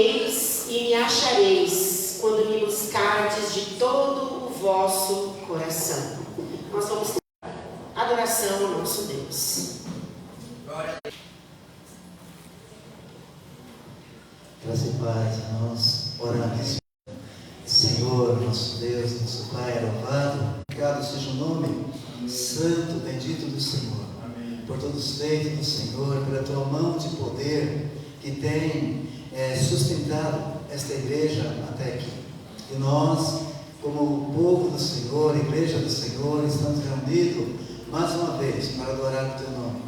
Buscar-me-eis e me achareis, quando me buscardes de todo o vosso coração. Nós vamos ter adoração ao nosso Deus. Graça e paz, irmãos. Oramos. Senhor, nosso Deus, nosso Pai, louvado, obrigado seja o nome santo, bendito do Senhor. Amém. Por todos os feitos do Senhor, pela tua mão de poder que tem sustentado esta igreja até aqui. E nós, como o povo do Senhor, a igreja do Senhor, estamos reunidos mais uma vez para adorar o teu nome,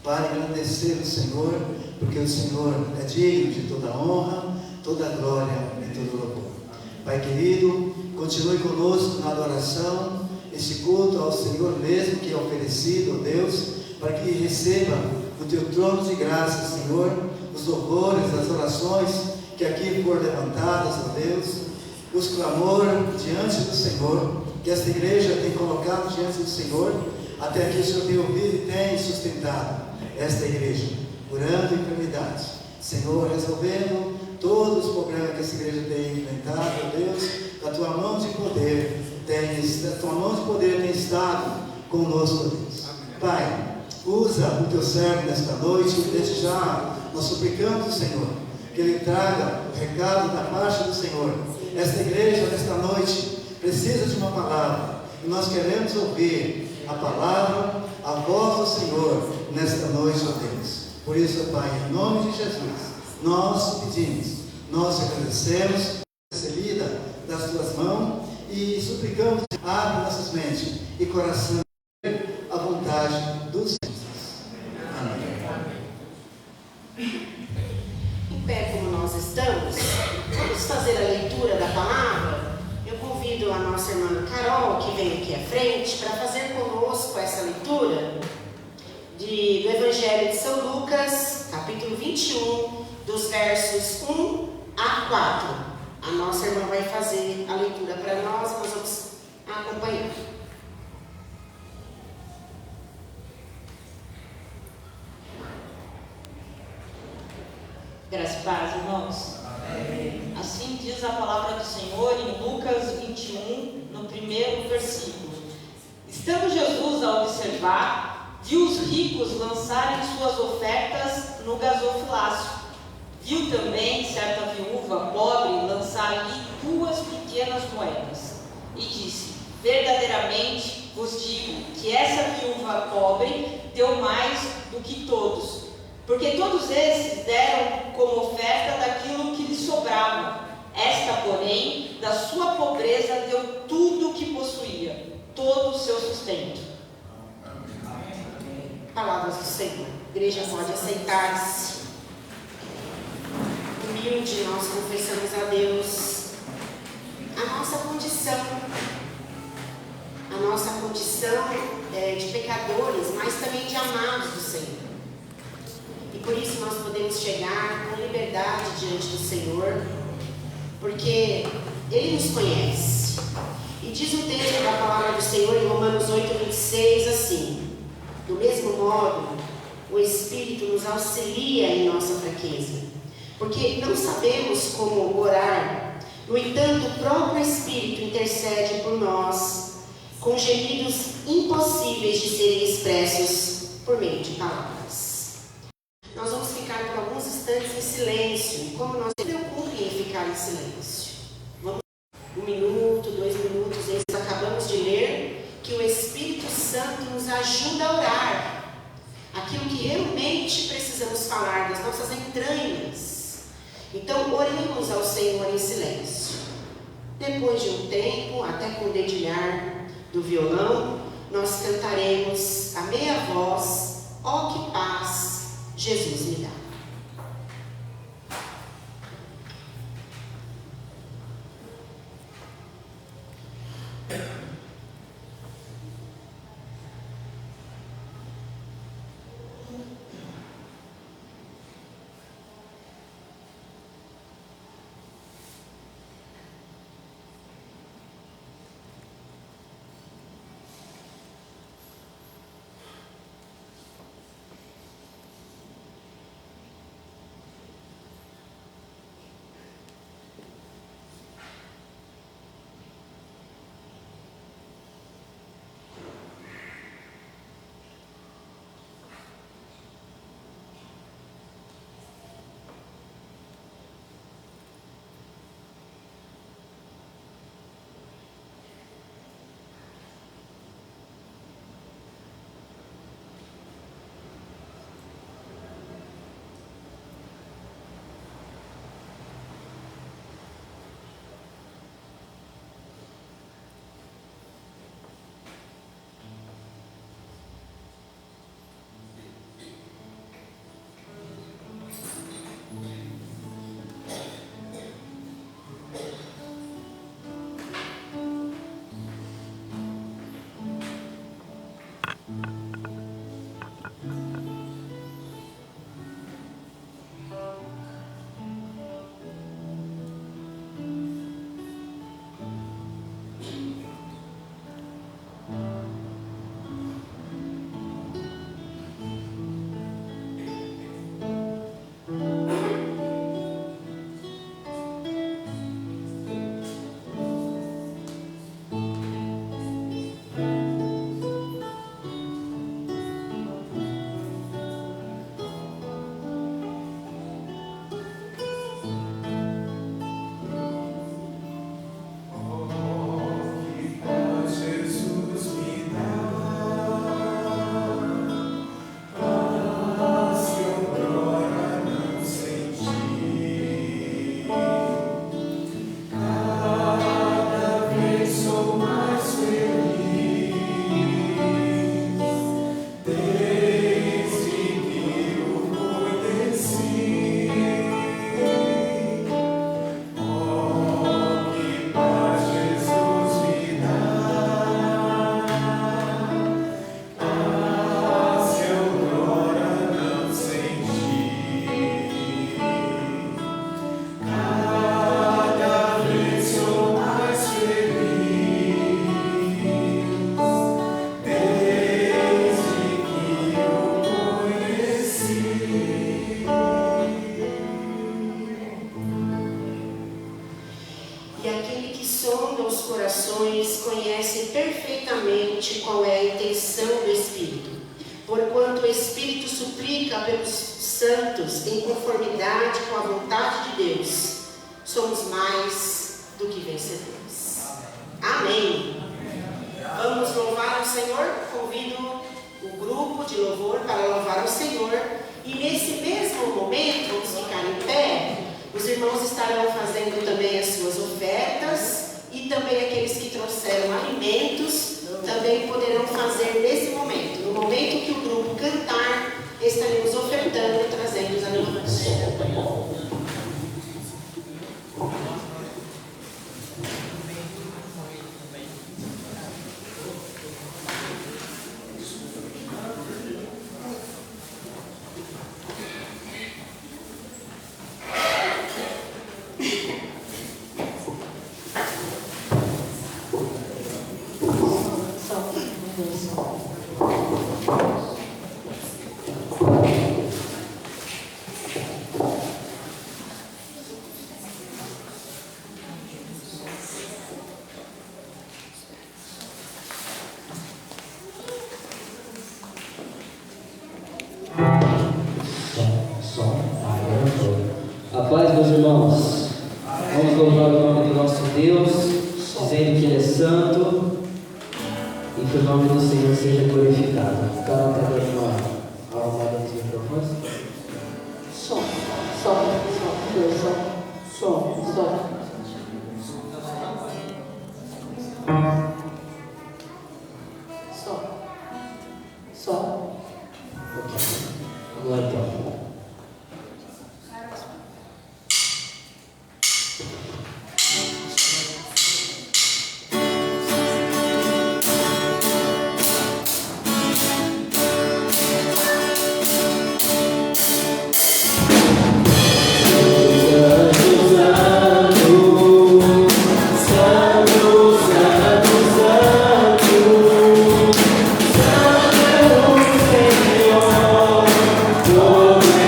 para engrandecer o Senhor, porque o Senhor é digno de toda honra, toda glória e todo louvor. Pai querido, continue conosco na adoração, esse culto ao Senhor mesmo que é oferecido, ó Deus, para que receba o teu trono de graça, Senhor, os louvores, as orações que aqui foram levantadas, ó Deus, os clamores diante do Senhor, que esta igreja tem colocado diante do Senhor, até aqui o Senhor tem ouvido e tem sustentado esta igreja, curando enfermidades, Senhor, resolvendo todos os problemas que essa igreja tem enfrentado, ó Deus, a tua mão de poder tem estado conosco, Deus. Pai, usa o teu servo nesta noite, desde já nós suplicamos o Senhor, que ele traga o recado da parte do Senhor. Esta igreja, nesta noite, precisa de uma palavra, e nós queremos ouvir a palavra, a voz do Senhor, nesta noite, ó Deus. Por isso, Pai, em nome de Jesus, nós pedimos, nós agradecemos a recebida das tuas mãos e suplicamos, abre nossas mentes e coração à vontade do Senhor. Amém. Em pé como nós estamos, vamos fazer a leitura da palavra. Eu convido a nossa irmã Carol, que vem aqui à frente, para fazer conosco essa leitura do Evangelho de São Lucas, capítulo 21, dos versos 1 a 4. A nossa irmã vai fazer a leitura para nós vamos acompanhar. Graças e paz, irmãos. Amém. Assim diz a palavra do Senhor em Lucas 21, no primeiro versículo. Estando Jesus a observar, viu os ricos lançarem suas ofertas no gasofilácio. Viu também certa viúva pobre lançar ali 2 pequenas moedas. E disse: verdadeiramente vos digo que essa viúva pobre deu mais do que todos, porque todos esses deram como oferta daquilo que lhes sobrava. Esta, porém, da sua pobreza deu tudo o que possuía, todo o seu sustento. Palavras do Senhor. A igreja pode aceitar-se. Humilde, nós confessamos a Deus a nossa condição de pecadores, mas também de amados do Senhor. E por isso nós podemos chegar com liberdade diante do Senhor, porque Ele nos conhece. E diz o texto da palavra do Senhor em Romanos 8:26 assim: do mesmo modo, o Espírito nos auxilia em nossa fraqueza, porque não sabemos como orar. No entanto, o próprio Espírito intercede por nós com gemidos impossíveis de serem expressos por meio de palavras. Nós vamos ficar por alguns instantes em silêncio. E como nós se preocupem em ficar em silêncio, vamos 1 minuto, 2 minutos. Nós acabamos de ler que o Espírito Santo nos ajuda a orar aquilo que realmente precisamos falar das nossas entranhas. Então, oremos ao Senhor em silêncio. Depois de um tempo, até com o dedilhar do violão, nós cantaremos a meia voz: ó que paz Jesus me dá. corações conhece perfeitamente qual é a intenção do Espírito, porquanto o Espírito suplica pelos santos em conformidade com a vontade de Deus. Somos mais do que vencedores. Amém. Vamos louvar ao Senhor. Convido o grupo de louvor para louvar ao Senhor. E nesse mesmo momento, vamos ficar em pé. Os irmãos estarão fazendo também as suas ofertas. E também aqueles que trouxeram alimentos também poderão fazer nesse momento. No momento que o grupo cantar, estaremos ofertando e trazendo os alimentos. A paz, meus irmãos. Vamos louvar o nome do nosso Deus, dizendo que Ele é santo e que o nome do Senhor seja glorificado. O cara está dando uma arrumada nos microfones? Som. Ok. Vamos lá então. Senhor,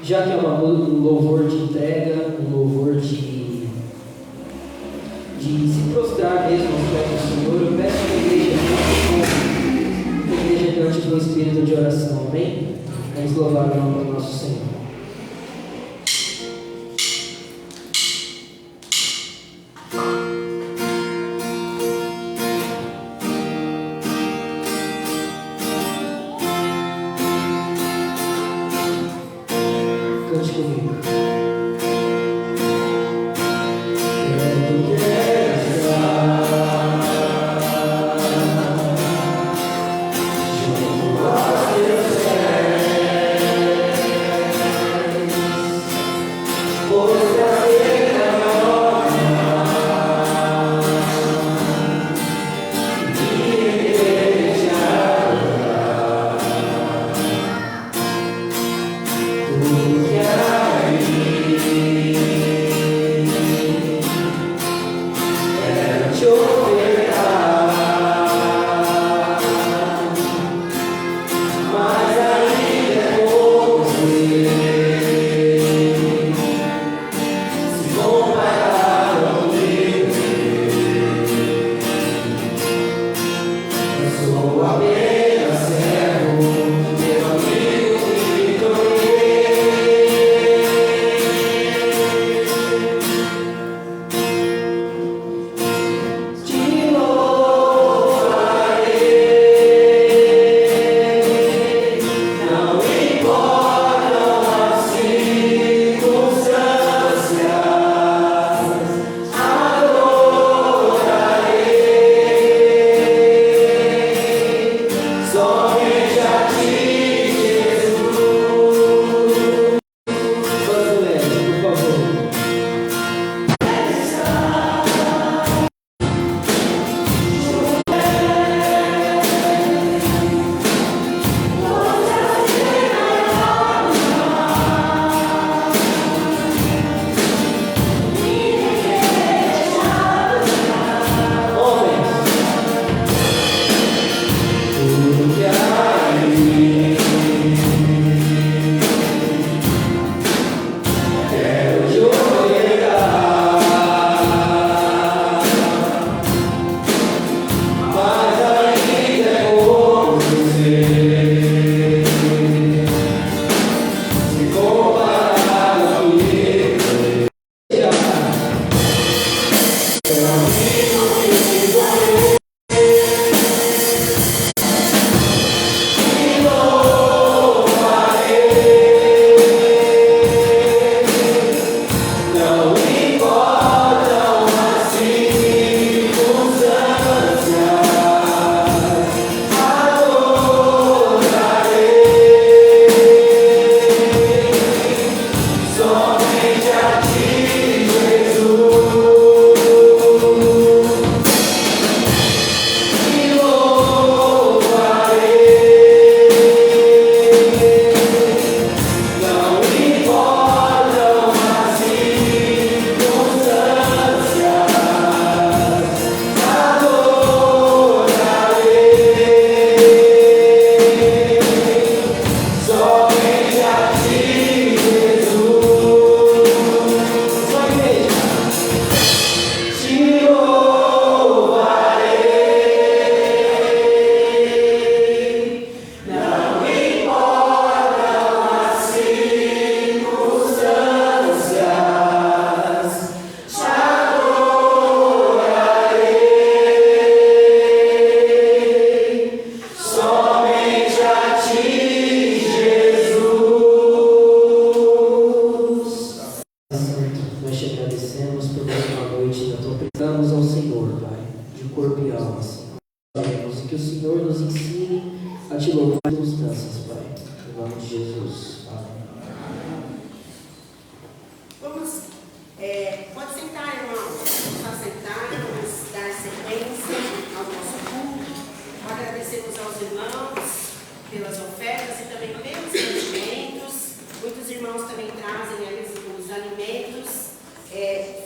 já que é um louvor de entrega, um louvor de se prostrar mesmo aos pés do Senhor, eu peço que a igreja cante com o espírito de oração, amém? Vamos louvar o nome do nosso Senhor. Cante comigo.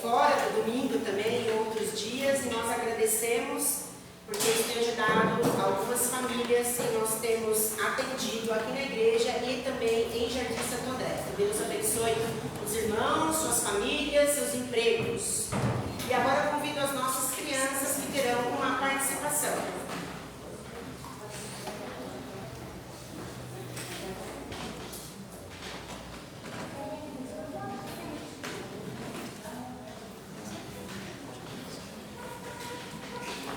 Fora do domingo também, em outros dias, e nós agradecemos porque isso tem ajudado algumas famílias que nós temos atendido aqui na igreja e também em Jardim Santo André. Deus abençoe os irmãos, suas famílias, seus empregos. E agora eu convido as nossas crianças que terão uma participação.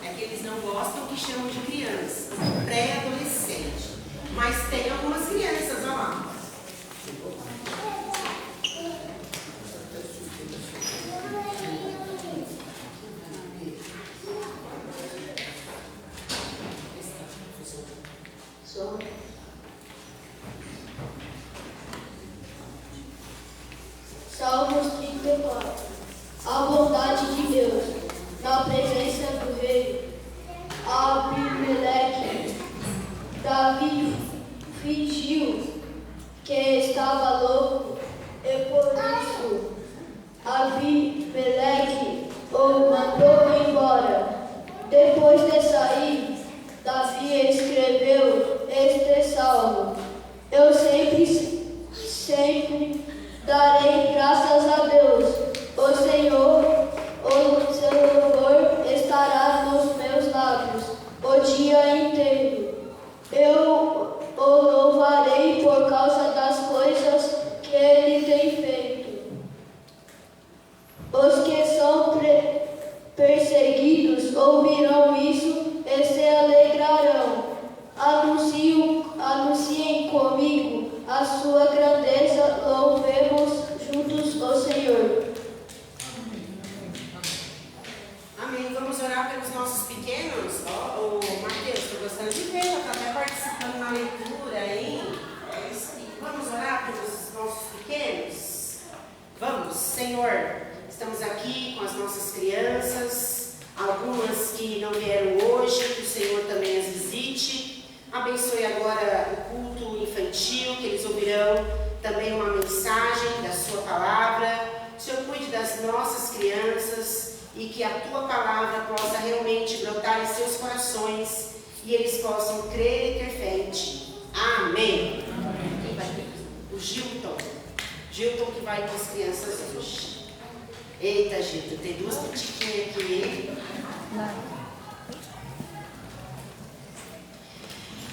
É que eles não gostam que chamam de criança, pré-adolescente. Mas tem algumas crianças, olha lá. Salmos 34. A bondade de Deus na presença do rei Abimeleque. Davi fingiu que estava louco e por isso Abimeleque o mandou embora. Depois de sair, Davi escreveu este salmo: Eu sempre darei graças a Deus. O Senhor, o seu louvor estará nos meus lábios o dia inteiro. Eu o louvarei por causa das coisas que ele tem feito. Os que são perseguidos ouvirão isso e se alegrarão. Anunciem comigo a sua grandeza, louvemos juntos o Senhor. Amém. Vamos orar pelos nossos pequenos. O Mateus, estou gostando de ver, já está até participando na leitura aí. Vamos orar pelos nossos pequenos? Vamos, Senhor. Estamos aqui com as nossas crianças, algumas que não vieram hoje, que o Senhor também as visite. Abençoe agora o culto infantil, que eles ouvirão também uma mensagem da sua palavra. O Senhor cuide das nossas crianças e que a tua palavra possa realmente brotar em seus corações e eles possam crer e ter fé em ti. Amém. Quem vai ter? O Gilton. Gilton que vai com as crianças hoje. Eita, Gilton, tem duas petiquinhas aqui.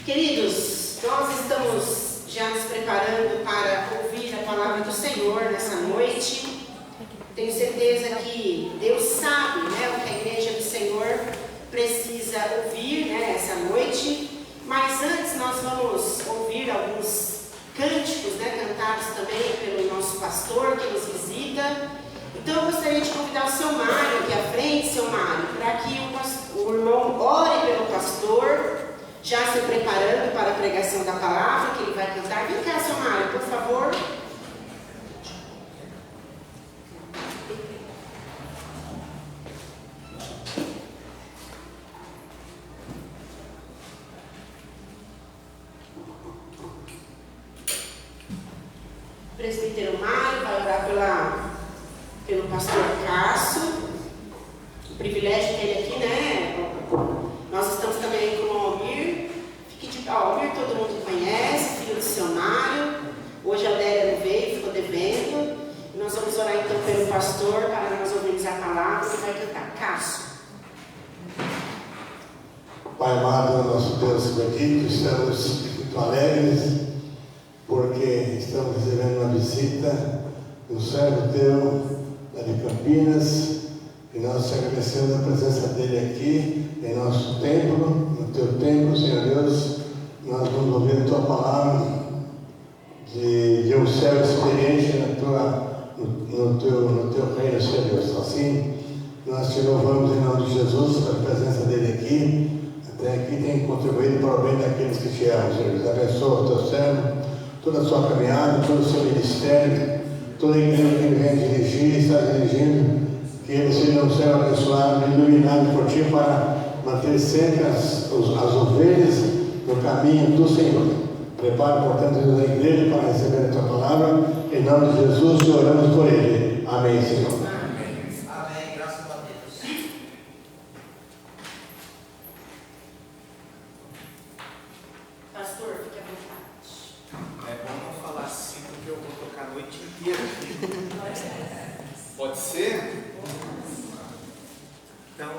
Queridos, nós estamos já nos preparando para ouvir a palavra do Senhor nessa noite. Tenho certeza que Deus sabe, né, o que a igreja do Senhor precisa ouvir, né, essa noite. Mas antes nós vamos ouvir alguns cânticos, né, cantados também pelo nosso pastor que nos visita. Então eu gostaria de convidar o seu Mário aqui à frente, seu Mário, para que o irmão ore pelo pastor, já se preparando para a pregação da palavra que ele vai cantar. Vem cá, seu Mário, por favor. O presbítero Mário vai orar pelo pastor Cássio. O privilégio dele aqui, né? Nós estamos também com o Almir. Fique de pé. Almir todo mundo conhece, filho do seu Mário. Hoje a Adélia não veio, ficou devendo. E nós vamos orar então pelo pastor para nós ouvirmos a palavra que vai cantar. Cássio. Pai amado, nosso Deus bendito, estamos muito alegres porque estamos recebendo uma visita do servo teu, lá de Campinas, e nós te agradecemos a presença dele aqui em nosso templo, no teu templo, Senhor Deus. Nós vamos ouvir a tua palavra de um céu experiente no teu reino, Senhor Deus. Assim, nós te louvamos em nome de Jesus pela presença dele aqui. Até aqui tem contribuído para o bem daqueles que te amam, Senhor Deus. Abençoa o teu servo, toda a sua caminhada, todo o seu ministério, toda a igreja que ele vem dirigir, está dirigindo, que ele seja um céu abençoado, iluminado por ti para manter sempre as ovelhas no caminho do Senhor. Prepara, portanto, a igreja para receber a tua palavra. Em nome de Jesus, te oramos por ele. Amém, Senhor. Amém. Graças a Deus. Pastor, fique à vontade. É bom não falar assim, porque eu vou tocar a noite Pode ser? Então,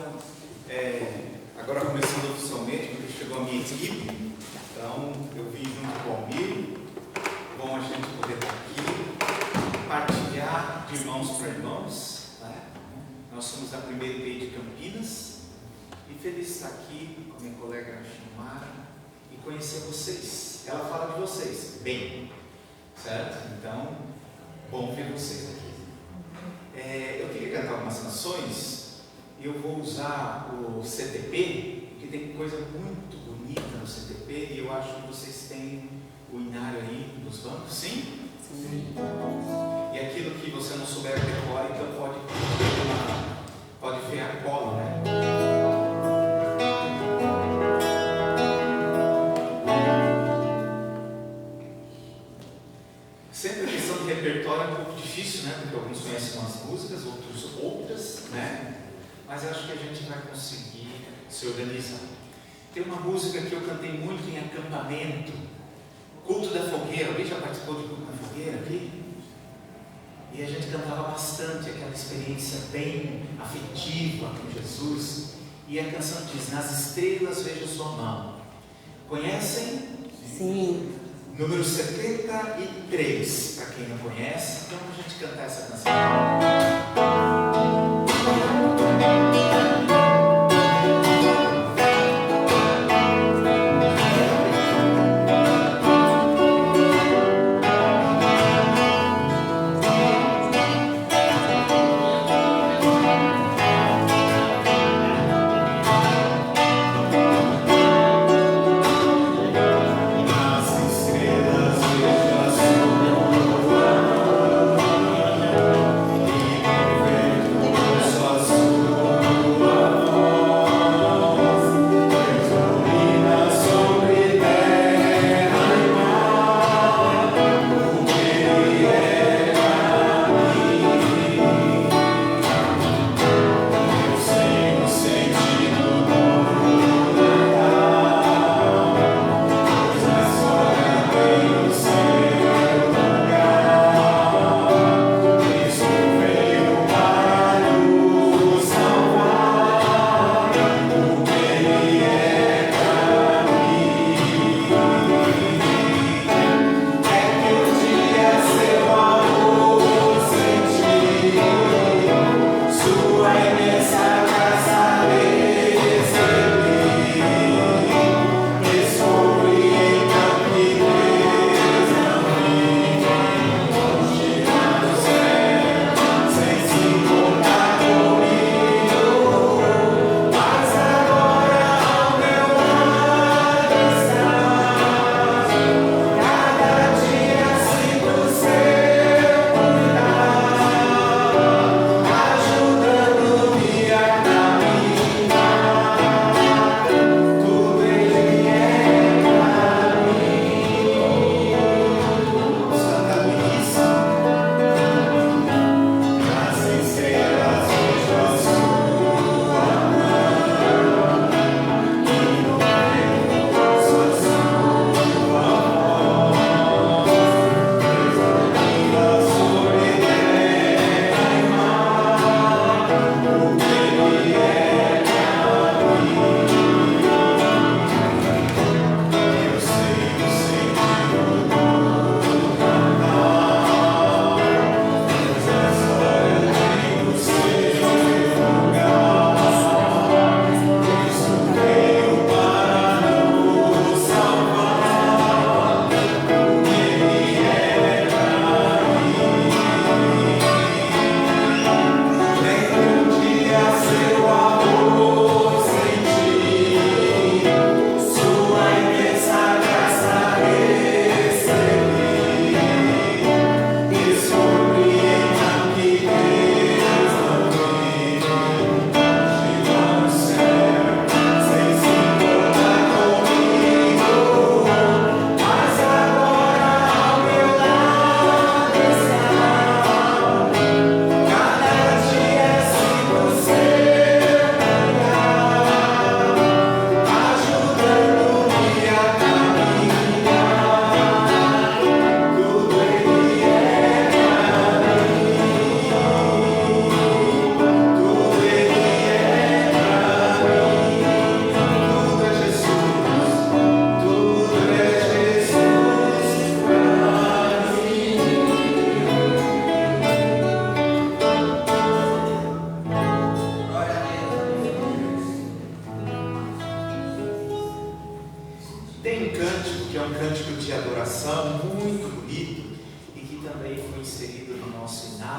agora começando oficialmente, porque chegou a minha equipe, então eu vim junto com o Almir. Bom a gente poder estar aqui, partilhar de irmãos para irmãos, né? Nós somos da primeira IPI de Campinas e feliz de estar aqui com a minha colega Chimara e conhecer vocês. Ela fala de vocês, bem, certo? Então, bom ver vocês aqui. Eu queria cantar algumas canções e eu vou usar o CTP, que tem coisa muito bonita no CTP e eu acho que vocês têm o inário aí nos bancos, sim? Sim. E aquilo que você não souber decorar, então pode ver a cola, né? Sempre a questão de repertório é um pouco difícil, né? Porque alguns conhecem umas músicas, outras, né? Mas eu acho que a gente vai conseguir se organizar. Tem uma música que eu cantei muito em acampamento, Culto da Fogueira. Alguém já participou de Culto da Fogueira aqui? E a gente cantava bastante, aquela experiência bem afetiva com Jesus. E a canção diz: nas estrelas vejo sua mão. Conhecem? Sim. Número 73, para quem não conhece. Então a gente cantar essa canção.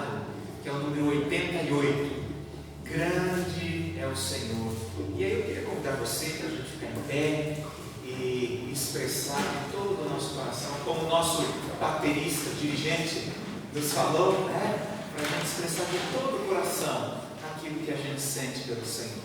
devocionário, que é o número 88. Grande é o Senhor. E aí eu queria convidar você para a gente ficar em pé e expressar em todo o nosso coração, como o nosso baterista, dirigente, nos falou, né? Para a gente expressar de todo o coração aquilo que a gente sente pelo Senhor.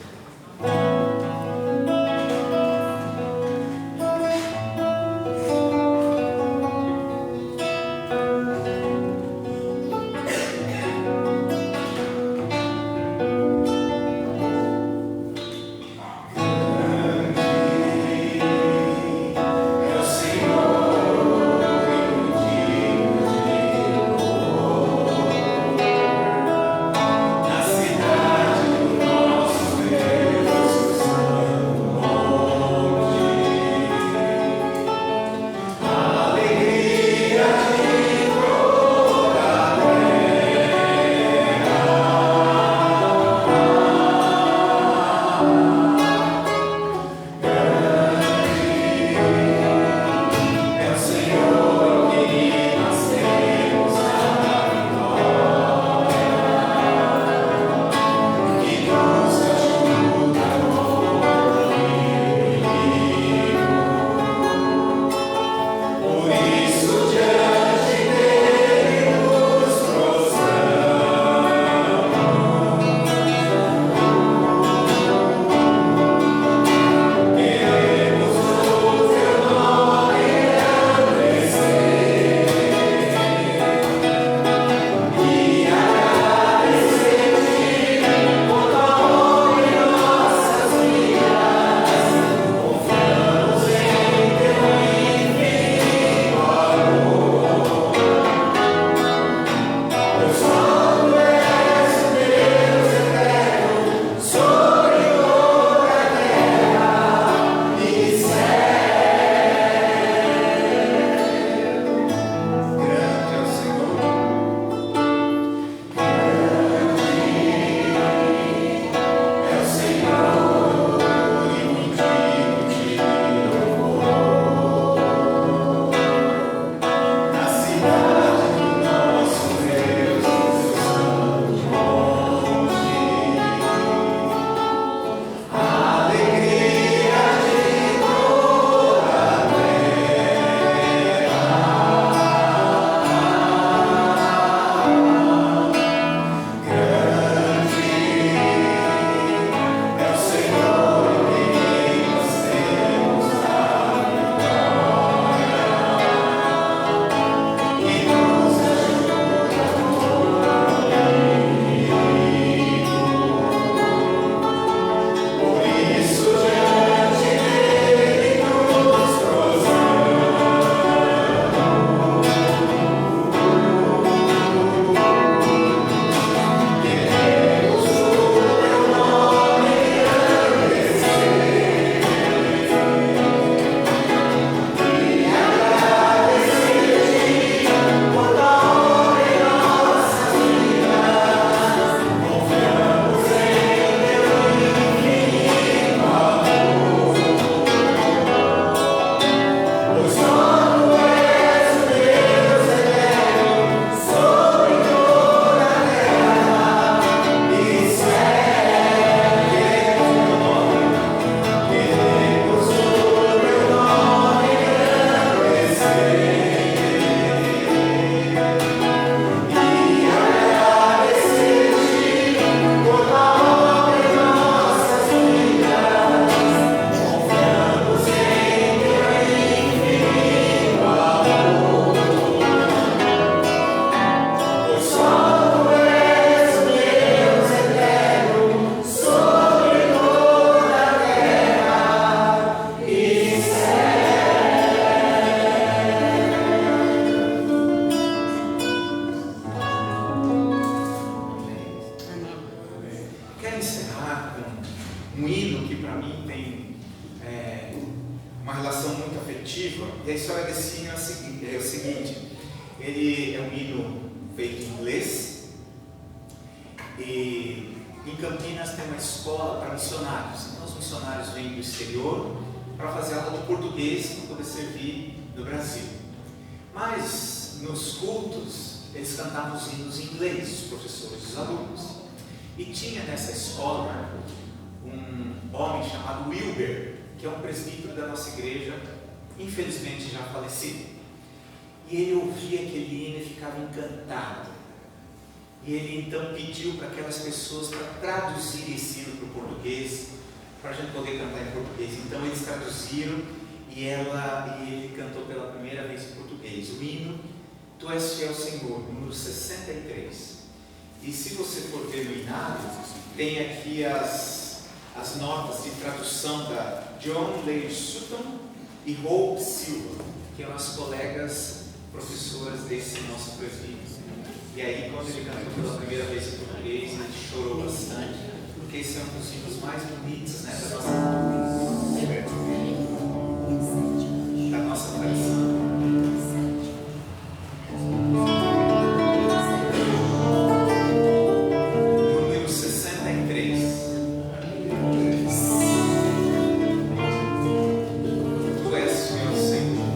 E a história desse hino é o seguinte: ele é um hino feito em inglês, e em Campinas tem uma escola para missionários. Então os missionários vêm do exterior para fazer aula de português para poder servir no Brasil. Mas nos cultos eles cantavam os hinos em inglês, os professores e os alunos. E tinha nessa escola um homem chamado Wilber, que é um presbítero da nossa igreja, infelizmente já falecido. E ele ouvia aquele hino e ficava encantado. E ele então pediu para aquelas pessoas para traduzir esse hino para o português, para a gente poder cantar em português. Então eles traduziram e ele cantou pela primeira vez em português. O hino Tu és fiel, Senhor, número 63. E se você for ver no hinário, tem aqui as notas de tradução da John Leigh Sutton e Hope Silva, que são as colegas professoras desse nosso presbítero. E aí, quando ele cantou pela primeira vez em português, ele chorou bastante, porque esse é um dos hinos mais bonitos, né, da nossa tradição. Número 63. Tu és meu Senhor.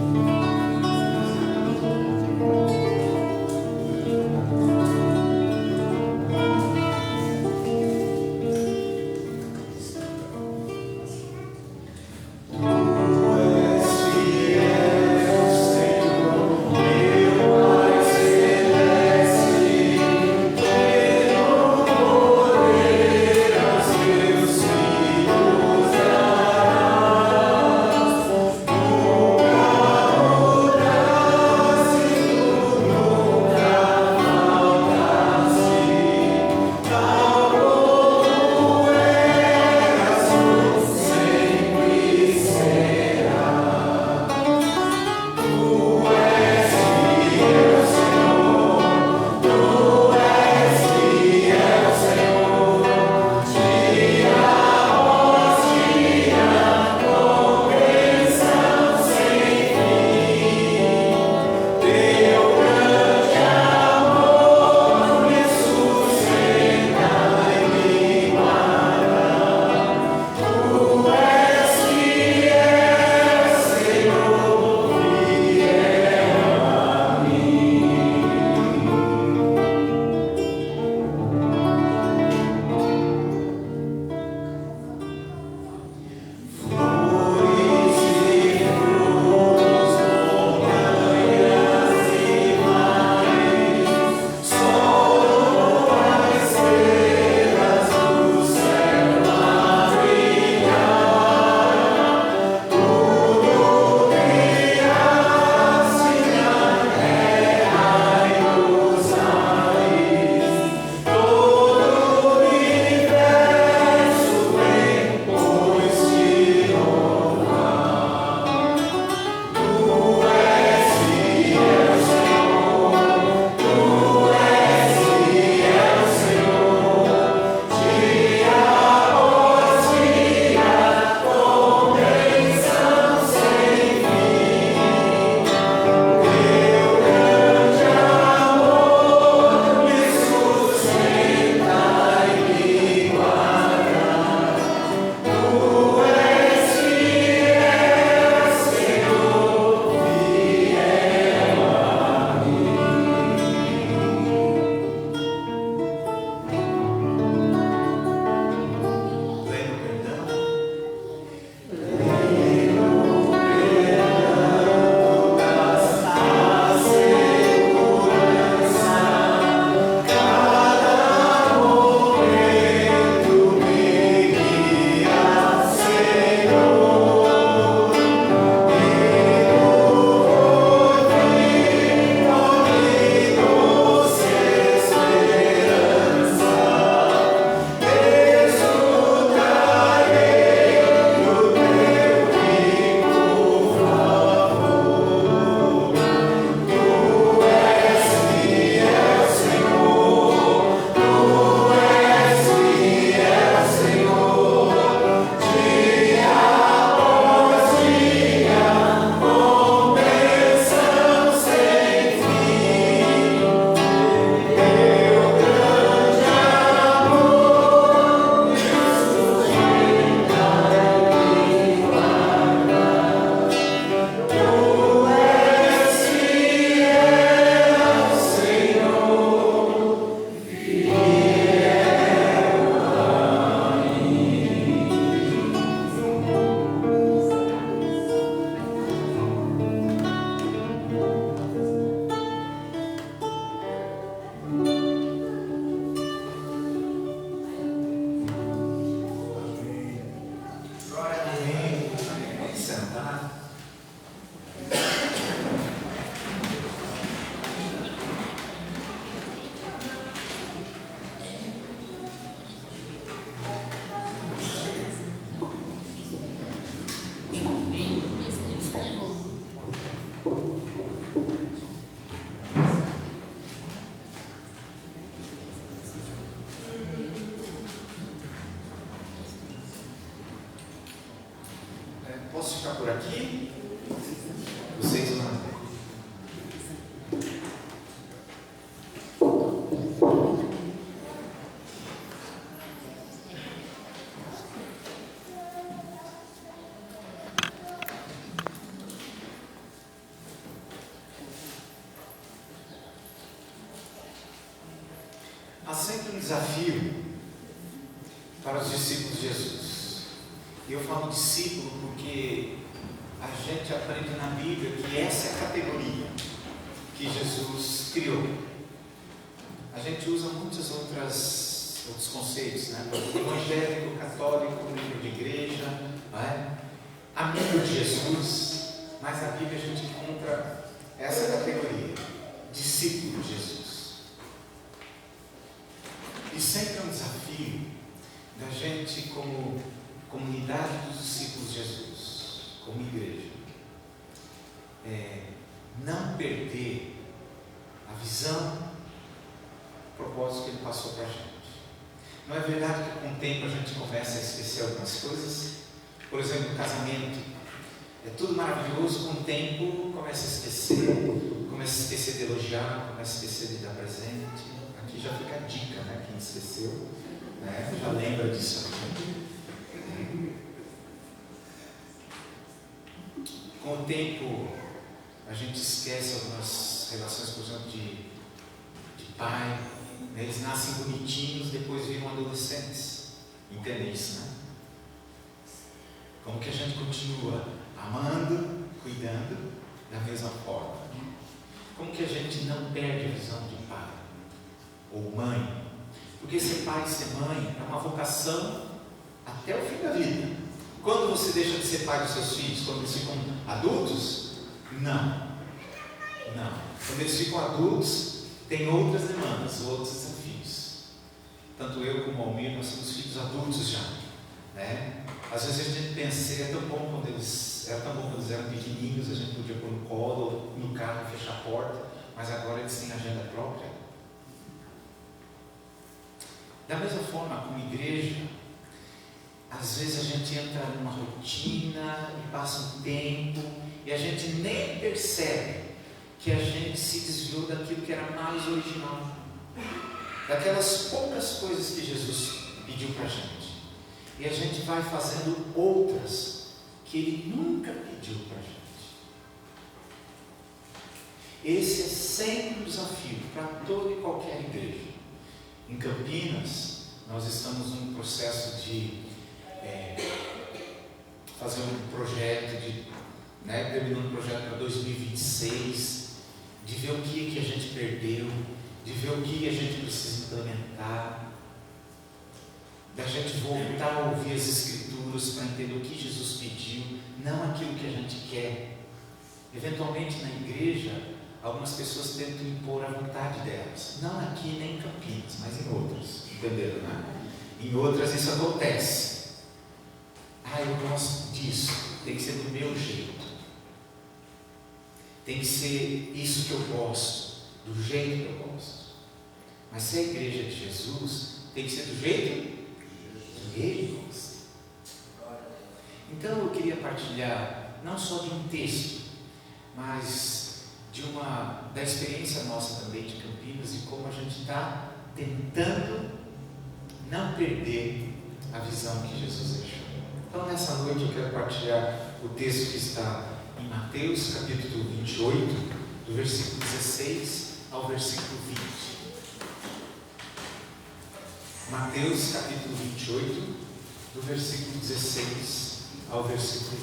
posso ficar por aqui? Vocês vão. Há sempre um desafio para os discípulos de Jesus. E eu falo discípulo porque a gente aprende na Bíblia que essa é a categoria que Jesus criou. A gente usa muitos outros conceitos, né? Evangélico, católico, membro de igreja, não é? Amigo de Jesus, mas na Bíblia a gente encontra essa categoria, discípulo de Jesus. E sempre é um desafio da gente, como comunidade dos discípulos de Jesus, como igreja, não perder a visão, o propósito que Ele passou para a gente. Não é verdade que com o tempo a gente começa a esquecer algumas coisas? Por exemplo, o casamento. É tudo maravilhoso, com o tempo começa a esquecer de elogiar, começa a esquecer de dar presente. Aqui já fica a dica, né? Quem esqueceu, né? Já lembra disso aqui. Com o tempo, a gente esquece algumas relações, por exemplo, de pai. Né? Eles nascem bonitinhos, depois viram adolescentes. Entendem isso, né? Como que a gente continua amando, cuidando da mesma forma? Como que a gente não perde a visão de pai ou mãe? Porque ser pai e ser mãe é uma vocação até o fim da vida. Quando você deixa de ser pai dos seus filhos? Quando eles ficam adultos? Não. Quando eles ficam adultos, tem outras demandas, outros desafios. Tanto eu como o Almir, nós somos filhos adultos já, né? Às vezes a gente pensa, era tão bom quando eles eram pequenininhos, a gente podia pôr no colo, no carro, fechar a porta, mas agora eles têm agenda própria. Da mesma forma, como igreja, às vezes a gente entra numa rotina e passa um tempo e a gente nem percebe que a gente se desviou daquilo que era mais original, daquelas poucas coisas que Jesus pediu para a gente. E a gente vai fazendo outras que Ele nunca pediu para a gente. Esse é sempre um desafio para toda e qualquer igreja. Em Campinas, nós estamos num processo de fazer um projeto, terminando um projeto para 2026, de ver o que a gente perdeu, de ver o que a gente precisa implementar, da gente voltar a ouvir as Escrituras para entender o que Jesus pediu, não aquilo que a gente quer. Eventualmente na igreja, algumas pessoas tentam impor a vontade delas, não aqui nem em Campinas, mas em outras, entenderam, né? Em outras isso acontece. Eu gosto disso, tem que ser do meu jeito, tem que ser isso que eu gosto, do jeito que eu gosto. Mas se é a igreja de Jesus, tem que ser do jeito que Ele gosta. Então eu queria partilhar não só de um texto, mas da experiência nossa também de Campinas, e como a gente está tentando não perder a visão que Jesus deixou. Então nessa noite eu quero partilhar o texto que está em Mateus capítulo 28, do versículo 16 ao versículo 20. Mateus capítulo 28, do versículo 16 ao versículo 20.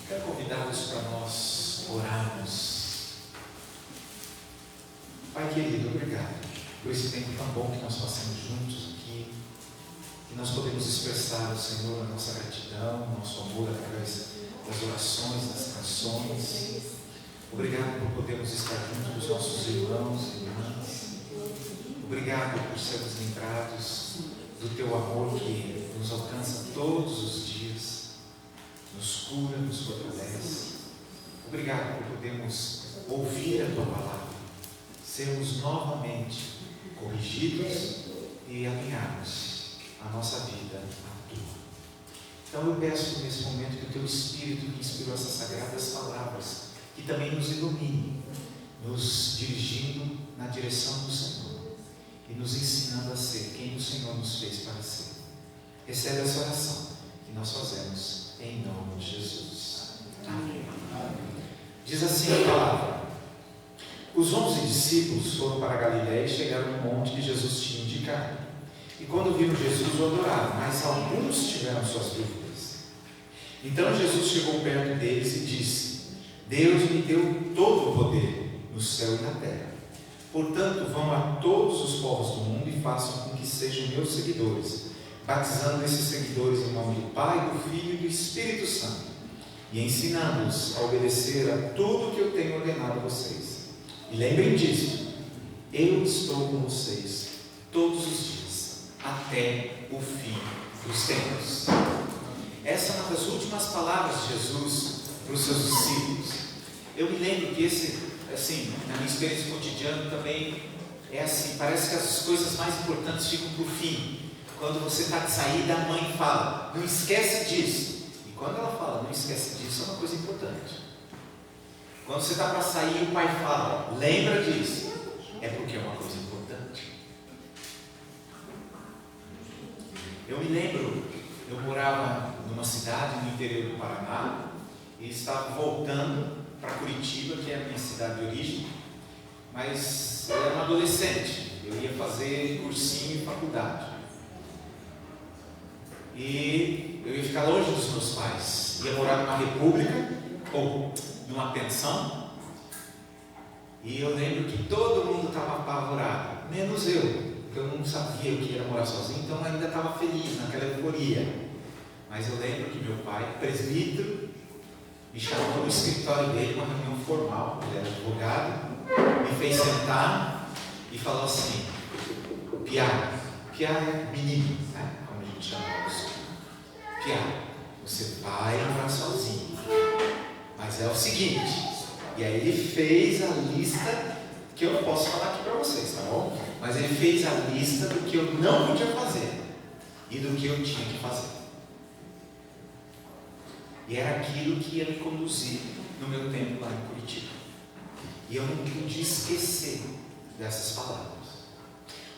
Quero convidá-los para nós orarmos. Pai querido, obrigado por esse tempo tão bom que nós passamos juntos aqui, que nós podemos expressar ao Senhor a nossa gratidão, o nosso amor através das orações, das canções. Obrigado por podermos estar junto dos nossos irmãos e irmãs. Obrigado por sermos lembrados do Teu amor que nos alcança todos os dias, nos cura, nos fortalece. Obrigado por podermos ouvir a Tua palavra, sermos novamente corrigidos e alinharmos a nossa vida à Tua. Então eu peço nesse momento que o Teu Espírito que inspirou essas sagradas palavras, que também nos ilumine, nos dirigindo na direção do Senhor e nos ensinando a ser quem o Senhor nos fez para ser. Recebe essa oração que nós fazemos em nome de Jesus. Amém. Diz assim a palavra: os 11 discípulos foram para Galiléia e chegaram no monte que Jesus tinha indicado. E quando viram Jesus, o adoraram, mas alguns tiveram suas dúvidas. Então Jesus chegou perto deles e disse: Deus me deu todo o poder no céu e na terra. Portanto, vão a todos os povos do mundo e façam com que sejam meus seguidores, batizando esses seguidores em nome do Pai, do Filho e do Espírito Santo, e ensinando-os a obedecer a tudo que eu tenho ordenado a vocês. E lembrem disso: eu estou com vocês todos os dias, até o fim dos tempos. Essa é uma das últimas palavras de Jesus para os seus discípulos. Eu me lembro que na minha experiência cotidiana também é assim, parece que as coisas mais importantes ficam para o fim. Quando você está de saída, a mãe fala: não esquece disso. E quando ela fala não esquece disso, é uma coisa importante. Quando você está para sair, o pai fala: lembra disso. É porque é uma coisa importante. Eu me lembro, eu morava numa cidade no interior do Paraná e estava voltando para Curitiba, que é a minha cidade de origem, mas eu era um adolescente, eu ia fazer cursinho e faculdade. E eu ia ficar longe dos meus pais, ia morar numa república ou numa pensão, e eu lembro que todo mundo estava apavorado, menos eu, porque eu não sabia o que era morar sozinho, então eu ainda estava feliz naquela euforia. Mas eu lembro que meu pai, presbítero, me chamou no escritório dele, uma reunião formal, ele era advogado, me fez sentar e falou assim: Piá é menino, né? Como a gente chama isso. Piá, você vai morar sozinho, mas é o seguinte. E aí ele fez a lista, que eu não posso falar aqui para vocês, tá bom? Mas ele fez a lista do que eu não podia fazer e do que eu tinha que fazer. E era aquilo que ia me conduzir no meu tempo lá em Curitiba. E eu não podia esquecer dessas palavras.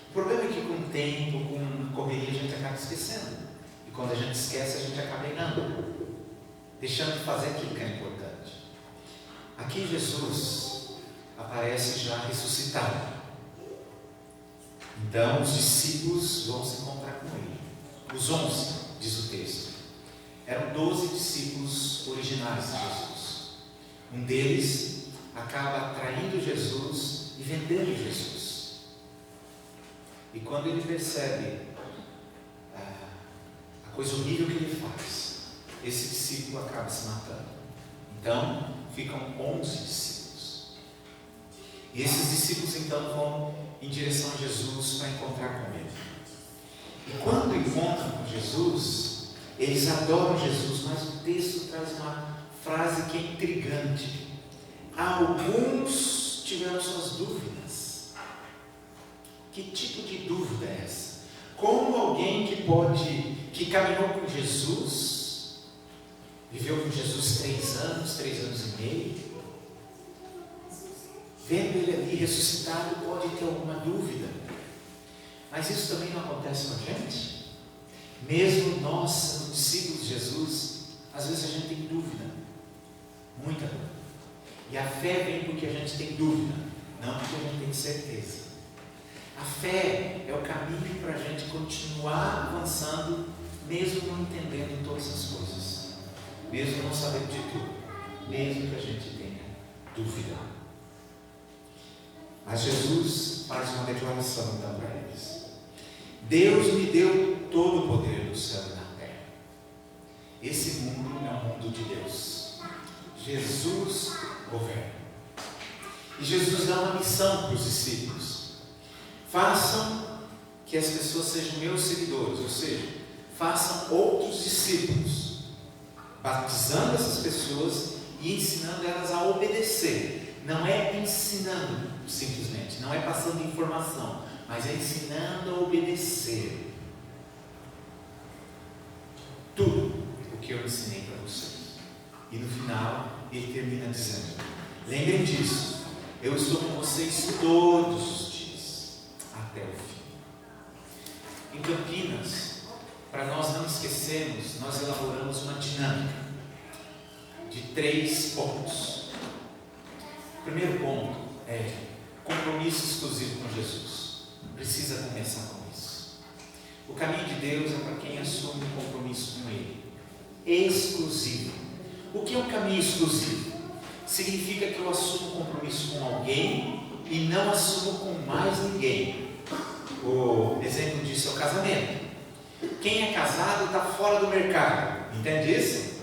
O problema é que com o tempo, com a correria, a gente acaba esquecendo. E quando a gente esquece, a gente acaba errando, deixando de fazer aquilo que é importante. Aqui Jesus aparece já ressuscitado. Então os discípulos vão se encontrar com ele. Os 11, diz o texto. Eram 12 discípulos originais de Jesus. Um deles acaba traindo Jesus e vendendo Jesus. E quando ele percebe a coisa horrível que ele faz, esse discípulo acaba se matando. Então, ficam 11 discípulos. E esses discípulos então vão em direção a Jesus para encontrar com ele. E quando encontram com Jesus, eles adoram Jesus, mas o texto traz uma frase que é intrigante. Alguns tiveram suas dúvidas. Que tipo de dúvida é essa? Como alguém que caminhou com Jesus, viveu com Jesus 3 anos e meio, vendo ele ali ressuscitado, pode ter alguma dúvida? Mas isso também não acontece com a gente? Mesmo nós, sendo discípulos de Jesus, às vezes a gente tem dúvida, muita dúvida. E a fé vem porque a gente tem dúvida, não porque a gente tem certeza. A fé é o caminho para a gente continuar avançando, mesmo não entendendo todas as coisas, mesmo não sabendo de tudo, mesmo que a gente tenha dúvida. Mas Jesus faz uma declaração então para eles: Deus me deu todo o poder do céu e na terra. Esse mundo é o mundo de Deus. Jesus governa. E Jesus dá uma missão para os discípulos: façam que as pessoas sejam meus seguidores, ou seja, façam outros discípulos, batizando essas pessoas e ensinando elas a obedecer. Não é ensinando simplesmente, não é passando informação, mas é ensinando a obedecer tudo o que eu ensinei para vocês. E no final, ele termina dizendo: lembrem disso, eu estou com vocês todos os dias, até o fim. Em Campinas, para nós não esquecermos, nós elaboramos uma dinâmica de 3 pontos. O primeiro ponto é compromisso exclusivo com Jesus. Precisa começar com isso. O caminho de Deus é para quem assume um compromisso com Ele. Exclusivo. O que é um caminho exclusivo? Significa que eu assumo um compromisso com alguém e não assumo com mais ninguém. O exemplo disso é o casamento. Quem é casado está fora do mercado. Entende isso?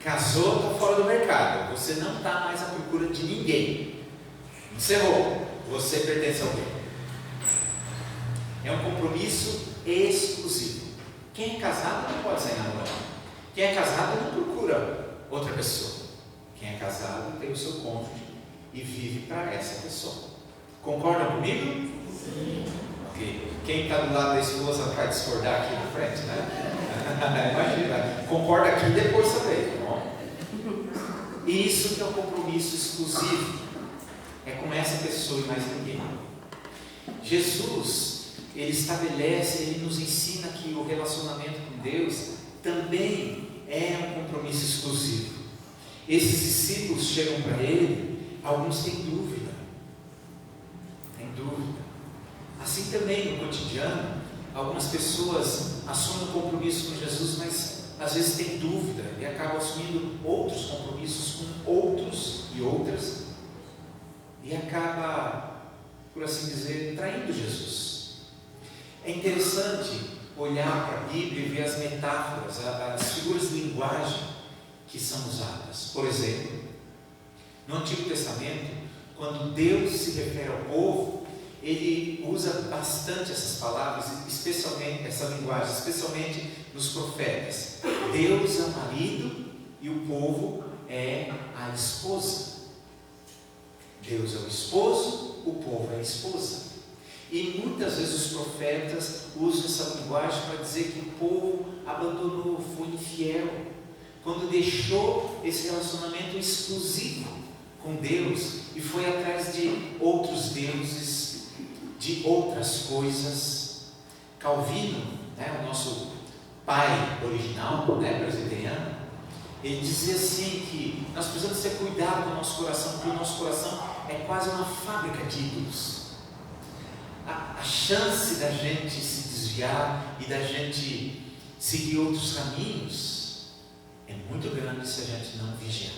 Casou, está fora do mercado. Você não está mais à procura de ninguém. Encerrou. Você pertence a alguém. É um compromisso exclusivo. Quem é casado não pode sair namorando. Quem é casado não procura outra pessoa. Quem é casado tem o seu cônjuge e vive para essa pessoa. Concordam comigo? Sim. Ok. Quem está do lado da esposa vai discordar aqui na frente, né? Imagina. Concorda aqui e depois também, tá bom? E isso que é um compromisso exclusivo. É com essa pessoa e mais ninguém. Jesus, Ele estabelece, Ele nos ensina que o relacionamento com Deus também é um compromisso exclusivo. Esses discípulos chegam para Ele, alguns têm dúvida. Assim também no cotidiano, algumas pessoas assumem um compromisso com Jesus, mas às vezes têm dúvida e acabam assumindo outros compromissos com outros e outras, e acaba, por assim dizer, traindo Jesus. É interessante olhar para a Bíblia e ver as metáforas, as figuras de linguagem que são usadas. Por exemplo, no Antigo Testamento, quando Deus se refere ao povo, Ele usa bastante essas palavras, especialmente essa linguagem, especialmente nos profetas. Deus é o marido e o povo é a esposa. Deus é o esposo, o povo é a esposa. E muitas vezes os profetas usam essa linguagem para dizer que o povo abandonou, foi infiel, quando deixou esse relacionamento exclusivo com Deus e foi atrás de outros deuses, de outras coisas. Calvino, o nosso pai original, presbiteriano, ele dizia assim que nós precisamos ter cuidado com o nosso coração, porque o nosso coração é quase uma fábrica de ídolos. A chance da gente se desviar e da gente seguir outros caminhos é muito grande se a gente não vigiar.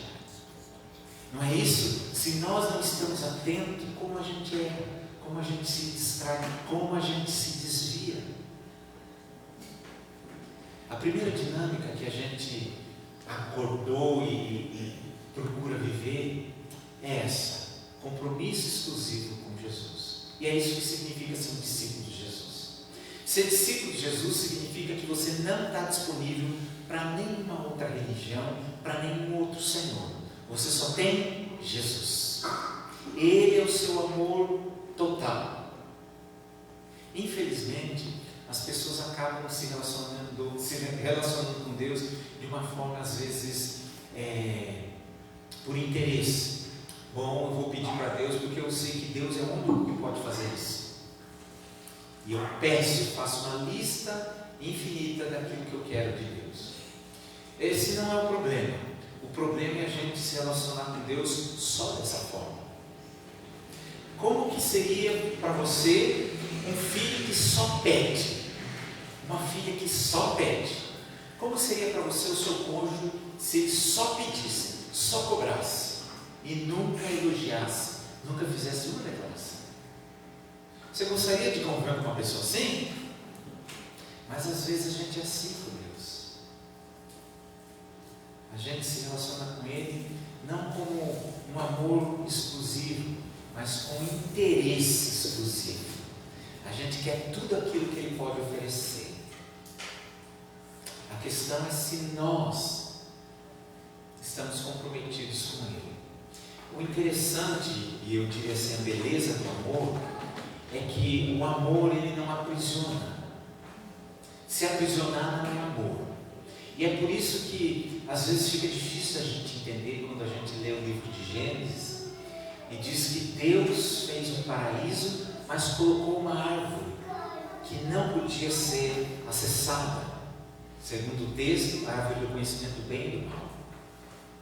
Não é isso? Se nós não estamos atentos, como a gente é, como a gente se distrai, como a gente se desvia. A primeira dinâmica que a gente acordou e procura viver é essa: compromisso exclusivo com Jesus. E é isso que significa ser um discípulo de Jesus. Ser discípulo de Jesus significa que você não está disponível para nenhuma outra religião, para nenhum outro Senhor. Você só tem Jesus. Ele é o seu amor total. Infelizmente, as pessoas acabam se relacionando com Deus de uma forma, às vezes, por interesse. Bom, eu vou pedir para Deus porque eu sei que Deus é o único que pode fazer isso. E eu peço, faço uma lista infinita daquilo que eu quero de Deus. Esse não é o problema. O problema é a gente se relacionar com Deus só dessa forma. Como que seria para você um filho que só pede? Uma filha que só pede? Como seria para você o seu cônjuge se ele só pedisse, só cobrasse e nunca elogiasse, nunca fizesse uma declaração? Você gostaria de conviver com uma pessoa assim? Mas às vezes a gente é assim com Deus. A gente se relaciona com Ele não como um amor exclusivo, mas com interesse exclusivo. A gente quer tudo aquilo que Ele pode oferecer. A questão é se nós estamos comprometidos com Ele. O interessante, e eu diria assim, a beleza do amor, é que o amor ele não aprisiona. Se aprisionar não é amor. E é por isso que às vezes fica difícil a gente entender quando a gente lê o livro de Gênesis e diz que Deus fez um paraíso, mas colocou uma árvore que não podia ser acessada. Segundo o texto, a árvore do conhecimento do bem e do mal.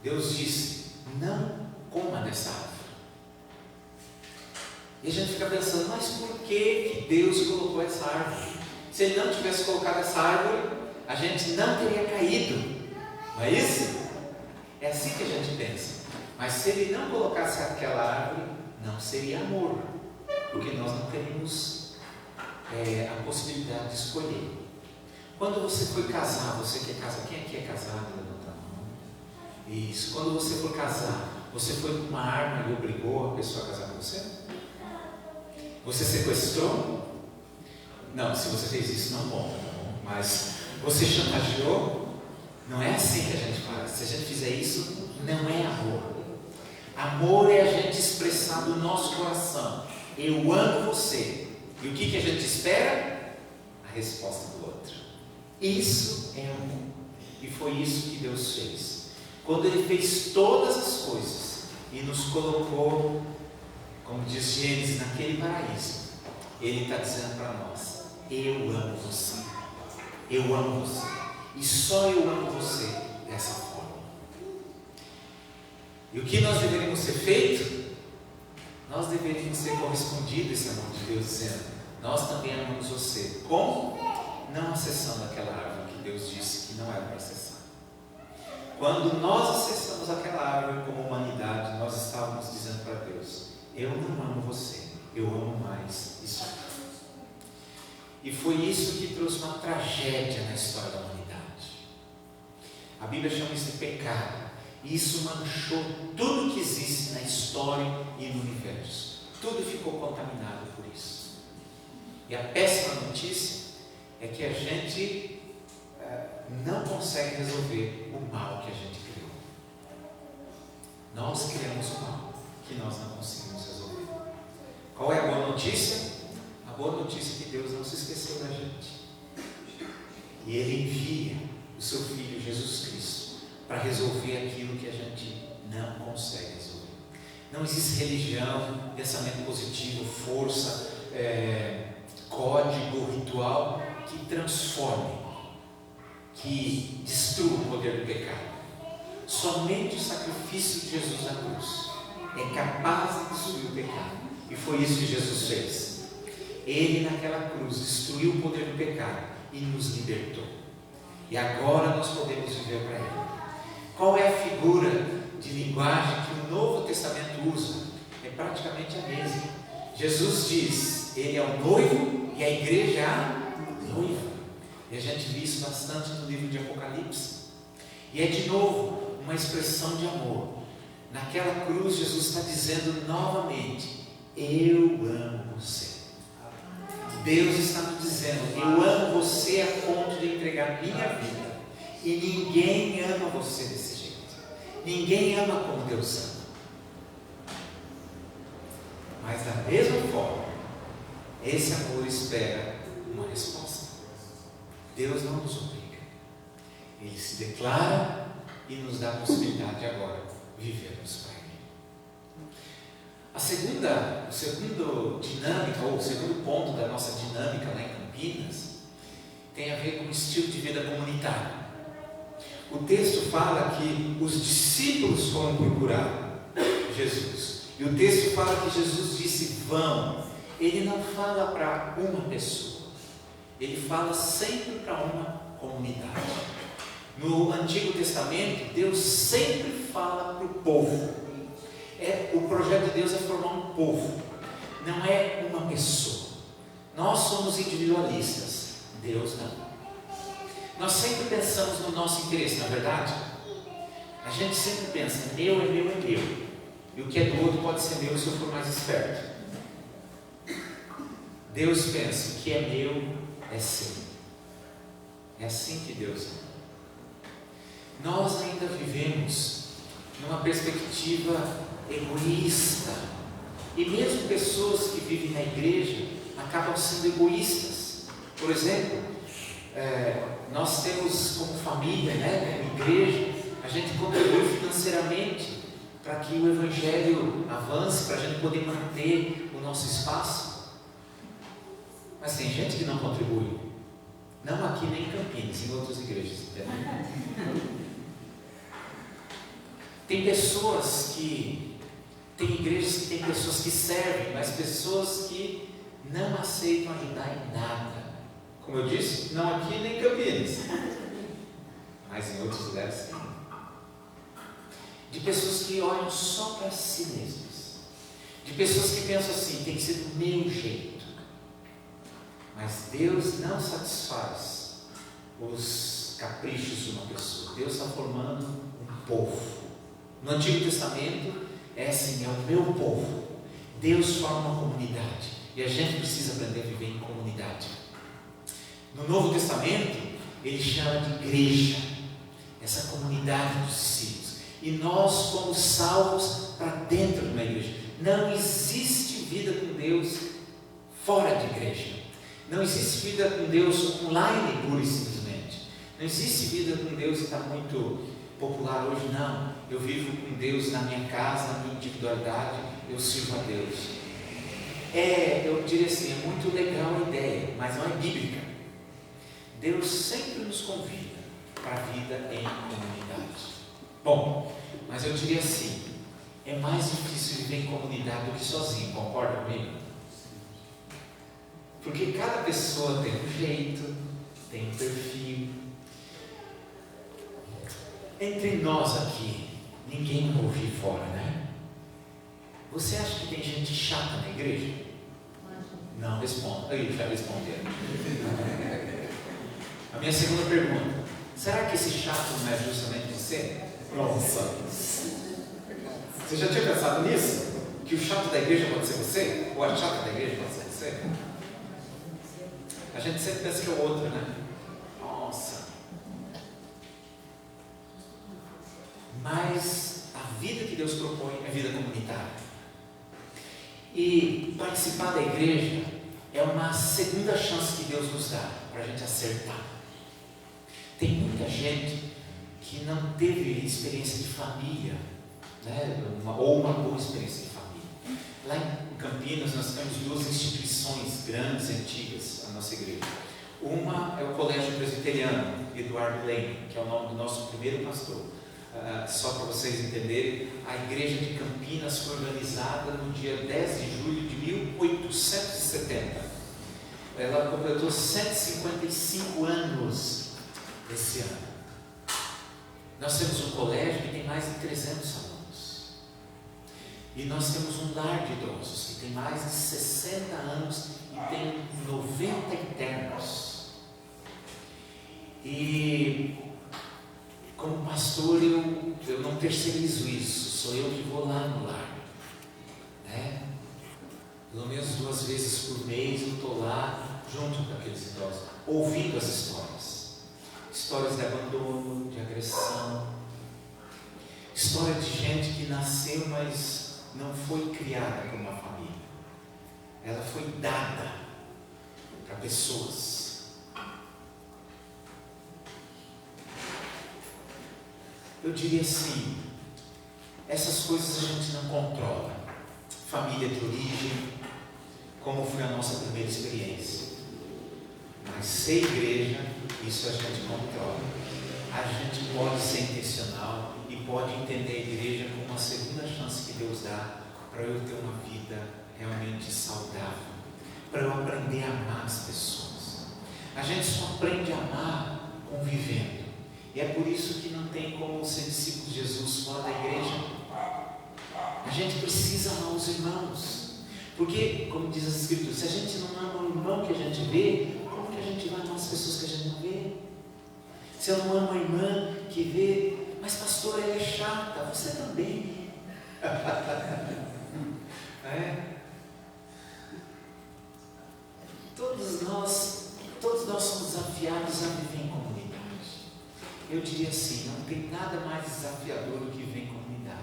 Deus disse: não coma dessa árvore. E a gente fica pensando, mas por que Deus colocou essa árvore? Se Ele não tivesse colocado essa árvore, a gente não teria caído. Não é isso? É assim que a gente pensa. Mas se Ele não colocasse aquela árvore, não seria amor, porque nós não teríamos a possibilidade de escolher. Quando você foi casar, você quer casar? Quem aqui é casado? Levanta a mão. Isso. Quando você for casar, você foi com uma arma e obrigou a pessoa a casar com você? Você sequestrou? Não, se você fez isso, não bom, tá bom. Mas você chantageou? Não é assim que a gente faz. Se a gente fizer isso, não é amor. Amor é a gente expressar do nosso coração: eu amo você. E o que a gente espera? A resposta do outro. Isso é amor. E foi isso que Deus fez. Quando Ele fez todas as coisas e nos colocou, como diz Gênesis, naquele paraíso, Ele está dizendo para nós: eu amo você. Eu amo você. E só eu amo você dessa forma. E o que nós deveríamos ter feito? Nós deveríamos ter correspondido esse amor de Deus, dizendo: nós também amamos você. Como? Não acessando aquela árvore que Deus disse que não era para acessar. Quando nós acessamos aquela árvore como humanidade, nós estávamos dizendo para Deus: eu não amo você, eu amo mais isso aqui. E foi isso que trouxe uma tragédia na história da humanidade. A Bíblia chama isso de pecado. E isso manchou tudo que existe na história e no universo. Tudo ficou contaminado por isso. E a péssima notícia é que a gente não consegue resolver o mal que a gente criou. Nós criamos o mal que nós não conseguimos resolver. Qual é a boa notícia? A boa notícia é que Deus não se esqueceu da gente. E Ele envia o seu Filho Jesus Cristo para resolver aquilo que a gente não consegue resolver. Não existe religião, pensamento positivo, força, código, ritual que transforme, que destrua o poder do pecado. Somente o sacrifício de Jesus na cruz é capaz de destruir o pecado. E foi isso que Jesus fez. Ele naquela cruz destruiu o poder do pecado e nos libertou. E agora nós podemos viver para Ele. Qual é a figura de linguagem que o Novo Testamento usa? É praticamente a mesma. Jesus diz: Ele é o noivo e a igreja é a noiva. E a gente vê isso bastante no livro de Apocalipse. E é de novo uma expressão de amor. Naquela cruz Jesus está dizendo novamente: eu amo você. Deus está nos dizendo: eu amo você a ponto de entregar minha vida. E ninguém ama você desse jeito. Ninguém ama como Deus ama. Mas da mesma forma, esse amor espera uma resposta. Deus não nos obriga. Ele se declara e nos dá a possibilidade de agora vivermos para Ele. O segundo ponto da nossa dinâmica lá em Campinas tem a ver com o estilo de vida comunitário. O texto fala que os discípulos foram procurar Jesus. E o texto fala que Jesus disse: vão. Ele não fala para uma pessoa. Ele fala sempre para uma comunidade. No Antigo Testamento, Deus sempre fala para o povo. O projeto de Deus é formar um povo, não é uma pessoa. Nós somos individualistas, Deus não. Nós sempre pensamos no nosso interesse, não é verdade? A gente sempre pensa: meu é meu, é meu. E o que é do outro pode ser meu se eu for mais esperto. Deus pensa: o que é meu é seu. É assim que Deus é. Nós ainda vivemos numa perspectiva egoísta. E mesmo pessoas que vivem na igreja acabam sendo egoístas. Por exemplo, nós temos como família, né, como igreja, a gente contribui financeiramente para que o Evangelho avance, para a gente poder manter o nosso espaço. Mas tem gente que não contribui. Não aqui nem em Campinas, em outras igrejas. Tem pessoas que... Tem igrejas que tem pessoas que servem, mas pessoas que não aceitam ajudar em nada. Como eu disse, não aqui nem em Campinas, mas em outros lugares sim. De pessoas que olham só para si mesmas. De pessoas que pensam assim, tem que ser do meu jeito. Mas Deus não satisfaz os caprichos de uma pessoa. Deus está formando um povo. No Antigo Testamento é assim, é o meu povo. Deus forma uma comunidade e a gente precisa aprender a viver em comunidade. No Novo Testamento ele chama de igreja, essa comunidade dos discípulos, e nós fomos salvos para dentro de uma igreja. Não existe vida com Deus fora de igreja. Não existe vida com Deus online, pura e simplesmente. Não existe vida com Deus que está muito popular hoje, não. Eu vivo com Deus na minha casa, na minha individualidade, eu sirvo a Deus. Eu diria assim, é muito legal a ideia, mas não é bíblica. Deus sempre nos convida para a vida em comunidade. Bom, mas eu diria assim, é mais difícil viver em comunidade do que sozinho, concorda comigo? Porque cada pessoa tem um jeito, tem um perfil. Entre nós aqui, ninguém ouve fora, né? Você acha que tem gente chata na igreja? Não responda. Eu já respondi. A minha segunda pergunta: será que esse chato não é justamente você? Nossa! Você já tinha pensado nisso? Que o chato da igreja pode ser você? Ou a chata da igreja pode ser você? A gente sempre pensa que é o outro, né? Nossa! Mas a vida que Deus propõe é vida comunitária. E participar da igreja é uma segunda chance que Deus nos dá para a gente acertar. Tem muita gente que não teve experiência de família, né? Ou uma boa experiência de família. Lá em Campinas nós temos duas instituições grandes, antigas, a nossa igreja. Uma é o Colégio Presbiteriano Eduardo Leme, que é o nome do nosso primeiro pastor. Só para vocês entenderem, a igreja de Campinas foi organizada no dia 10 de julho de 1870. Ela completou 155 anos esse ano. Nós temos um colégio que tem mais de 300 alunos. E nós temos um lar de idosos que tem mais de 60 anos e tem 90 internos. E como pastor eu não terceirizo isso, sou eu que vou lá no lar, né? Pelo menos 2 vezes por mês eu estou lá junto com aqueles idosos, ouvindo as histórias de abandono, de agressão, história de gente que nasceu, mas não foi criada por uma família, ela foi dada para pessoas. Eu diria assim, essas coisas a gente não controla. Família de origem, como foi a nossa primeira experiência. Mas ser igreja, isso a gente controla. A gente pode ser intencional e pode entender a igreja como uma segunda chance que Deus dá para eu ter uma vida realmente saudável, para eu aprender a amar as pessoas. A gente só aprende a amar convivendo. E é por isso que não tem como ser discípulo de Jesus fora da igreja. A gente precisa amar os irmãos. Porque, como diz as Escrituras, se a gente não ama o irmão que a gente vê, como que a gente vai amar as pessoas que a gente não vê? Se eu não amo a irmã que vê, mas pastor, ela é chata, você também. Todos nós somos desafiados a viver em comunidade. Eu diria assim, não tem nada mais desafiador do que viver em comunidade,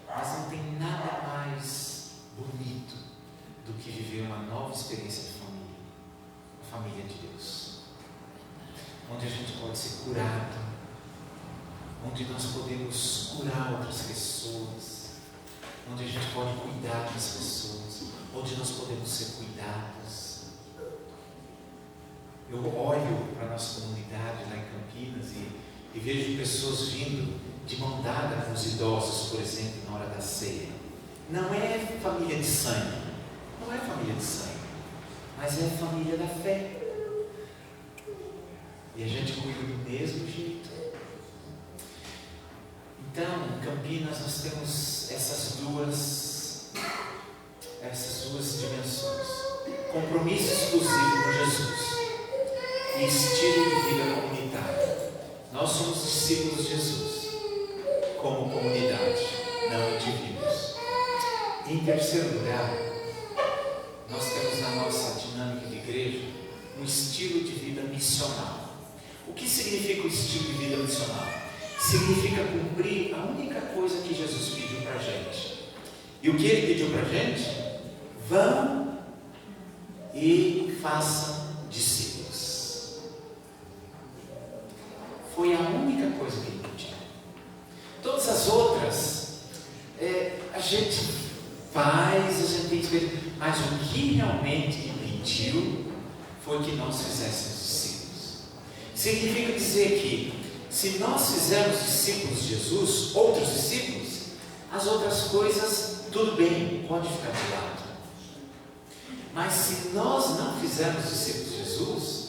mas não tem nada mais bonito do que viver uma nova experiência de família, a família de Deus. onde a gente pode ser curado, onde nós podemos curar outras pessoas, onde a gente pode cuidar das pessoas, onde nós podemos ser cuidados. Eu olho para a nossa comunidade lá em Campinas e vejo pessoas vindo de mão dada com os idosos, por exemplo, na hora da ceia. Não é família de sangue, não é família de sangue, mas é família da fé. E a gente cuida do mesmo jeito. Então, em Campinas nós temos essas duas dimensões: compromisso exclusivo com Jesus e estilo de vida comunitário. Nós somos discípulos de Jesus como comunidade, não indivíduos. Em terceiro lugar, nós temos na nossa dinâmica de igreja um estilo de vida missional. O que significa o estilo de vida missional? Significa cumprir a única coisa que Jesus pediu para a gente. E o que Ele pediu para a gente? Vão e façam discípulos. Foi a única coisa que Ele pediu. Todas as outras, a gente faz, a gente tem experiência, mas o que realmente Ele pediu foi que nós fizéssemos discípulos. Significa dizer que, se nós fizermos discípulos de Jesus, outros discípulos, as outras coisas, tudo bem, pode ficar de lado. Mas se nós não fizermos discípulos de Jesus,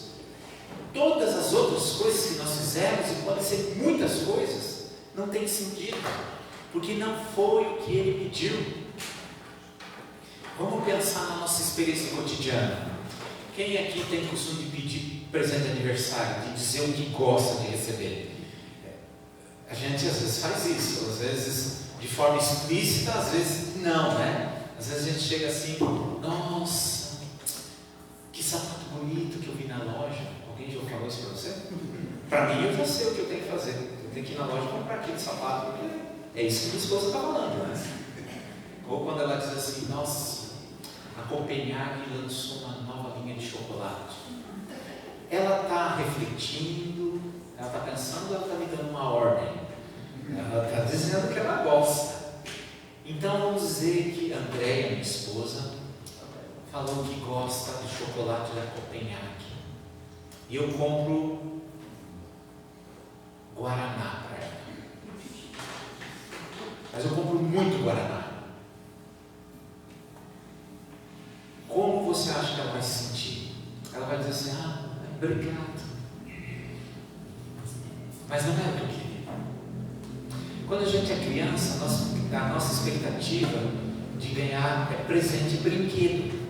todas as outras coisas que nós fizermos, e podem ser muitas coisas, não tem sentido, porque não foi o que Ele pediu. Vamos pensar na nossa experiência cotidiana. Quem aqui tem costume de pedir presente de aniversário, de dizer o que gosta de receber? A gente às vezes faz isso, às vezes de forma explícita, às vezes não, né? Às vezes a gente chega assim: nossa, que sapato bonito que eu vi na loja. Alguém já falou isso para você? Para mim, eu já sei o que eu tenho que fazer. Eu tenho que ir na loja e comprar aquele sapato, porque é isso que minha esposa está falando, né? Ou quando ela diz assim: nossa, a Copenhague lançou uma nova linha de chocolate. Ela está refletindo, ela está pensando, ela está me dando uma ordem. Ela está dizendo que ela gosta. Então vamos dizer que Andréia, minha esposa, falou que gosta do chocolate da Copenhague. E eu compro Guaraná para ela. Mas eu compro muito Guaraná. Como você acha que ela vai se sentir? Ela vai dizer assim: ah, obrigado. Mas não é o que eu queria. Quando a gente é criança, a nossa expectativa de ganhar é presente e brinquedo.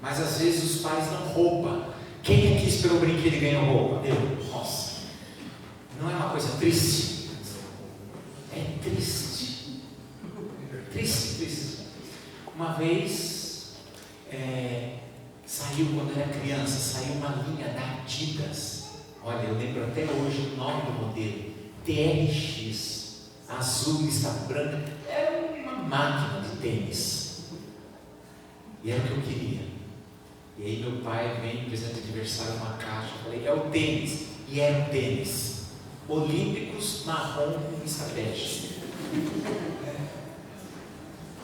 Mas às vezes os pais não roubam. Quem aqui esperou o brinquedo e ganhou roupa? Eu. Nossa. Não é uma coisa triste? É triste. Triste. Uma vez, saiu, quando era criança, saiu uma linha da Adidas. Olha, eu lembro até hoje o nome do modelo: TRX. Azul, lista branca. Era uma máquina de tênis. E era o que eu queria. E aí meu pai vem, presente de aniversário, uma caixa. Eu falei: é o tênis. E era um tênis olímpicos marrom com lista bege.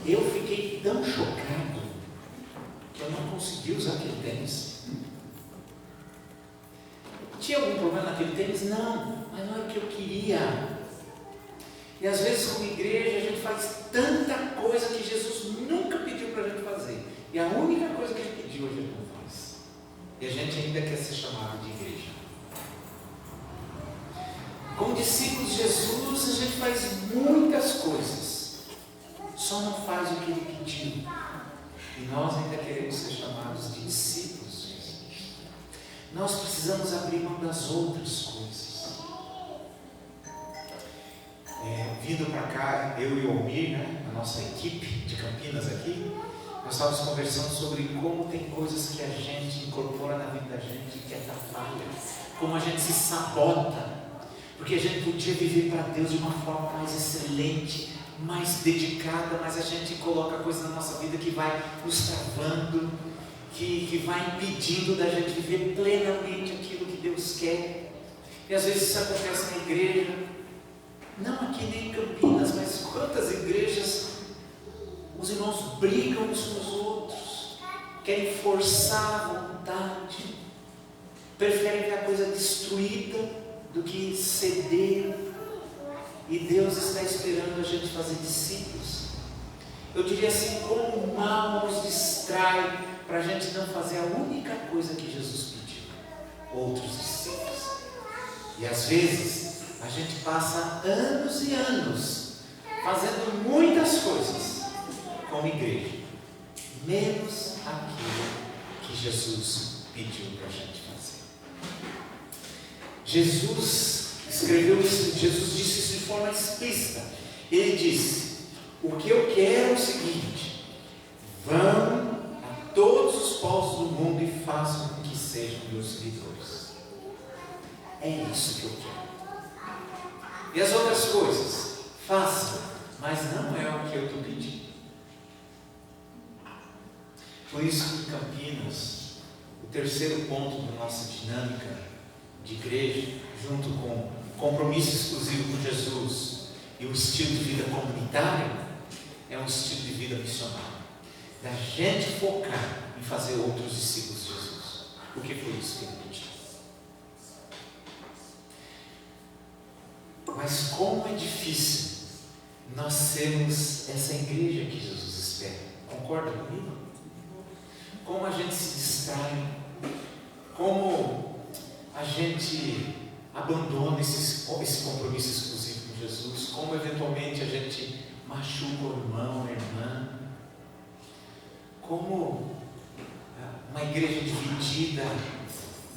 Eu fiquei tão chocado que eu não consegui usar aquele tênis. Tinha algum problema naquele tênis? Não, mas não era o que eu queria. E às vezes, como igreja, a gente faz tanta coisa que Jesus nunca pediu para a gente fazer. E a única coisa que Ele pediu, a gente não faz. E a gente ainda quer ser chamado de igreja. Como discípulos de Jesus, a gente faz muitas coisas, só não faz o que Ele pediu. E nós ainda queremos ser chamados de discípulos de Jesus. Nós precisamos abrir mão das outras coisas. Vindo para cá, eu e o Almir, né, a nossa equipe de Campinas aqui, nós estávamos conversando sobre como tem coisas que a gente incorpora na vida da gente que atrapalha, como a gente se sabota, porque a gente podia viver para Deus de uma forma mais excelente, mais dedicada, mas a gente coloca coisas na nossa vida que vai nos travando, que vai impedindo da gente viver plenamente aquilo que Deus quer. E às vezes isso acontece na igreja, não aqui nem em Campinas, mas quantas igrejas os irmãos brigam uns com os outros, querem forçar a vontade, preferem ver a coisa destruída do que ceder. E Deus está esperando a gente fazer discípulos. Eu diria assim, como o mal nos distrai para a gente não fazer a única coisa que Jesus pediu, outros discípulos. E às vezes a gente passa anos e anos fazendo muitas coisas como igreja, menos aquilo que Jesus pediu para a gente fazer. Jesus escreveu isso, Jesus disse isso de forma explícita. Ele disse: o que eu quero é o seguinte: vão a todos os povos do mundo e façam com que sejam meus seguidores. É isso que eu quero. E as outras coisas, façam, mas não é o que eu estou pedindo. Por isso que em Campinas, o terceiro ponto da nossa dinâmica de igreja, junto com compromisso exclusivo com Jesus e o estilo de vida comunitário, é um estilo de vida missionário. Da gente focar em fazer outros discípulos de Jesus. O que foi isso que ele pediu? Mas como é difícil nós sermos essa igreja que Jesus espera. Concorda comigo? Como a gente se distrai, como a gente abandona esse compromisso exclusivo com Jesus, como eventualmente a gente machuca o irmão, a irmã, como uma igreja dividida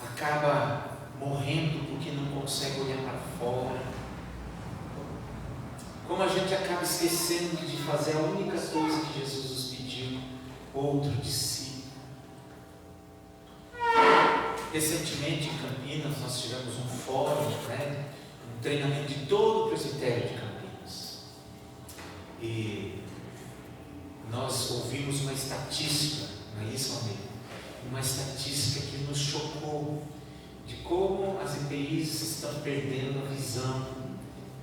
acaba morrendo porque não consegue olhar para fora, como a gente acaba esquecendo de fazer a única coisa que Jesus nos pediu, outro discípulo. Recentemente em Campinas nós tivemos um fórum, um treinamento de todo o presbitério de Campinas. E nós ouvimos uma estatística, não é isso, amigo? Uma estatística que nos chocou de como as IPIs estão perdendo a visão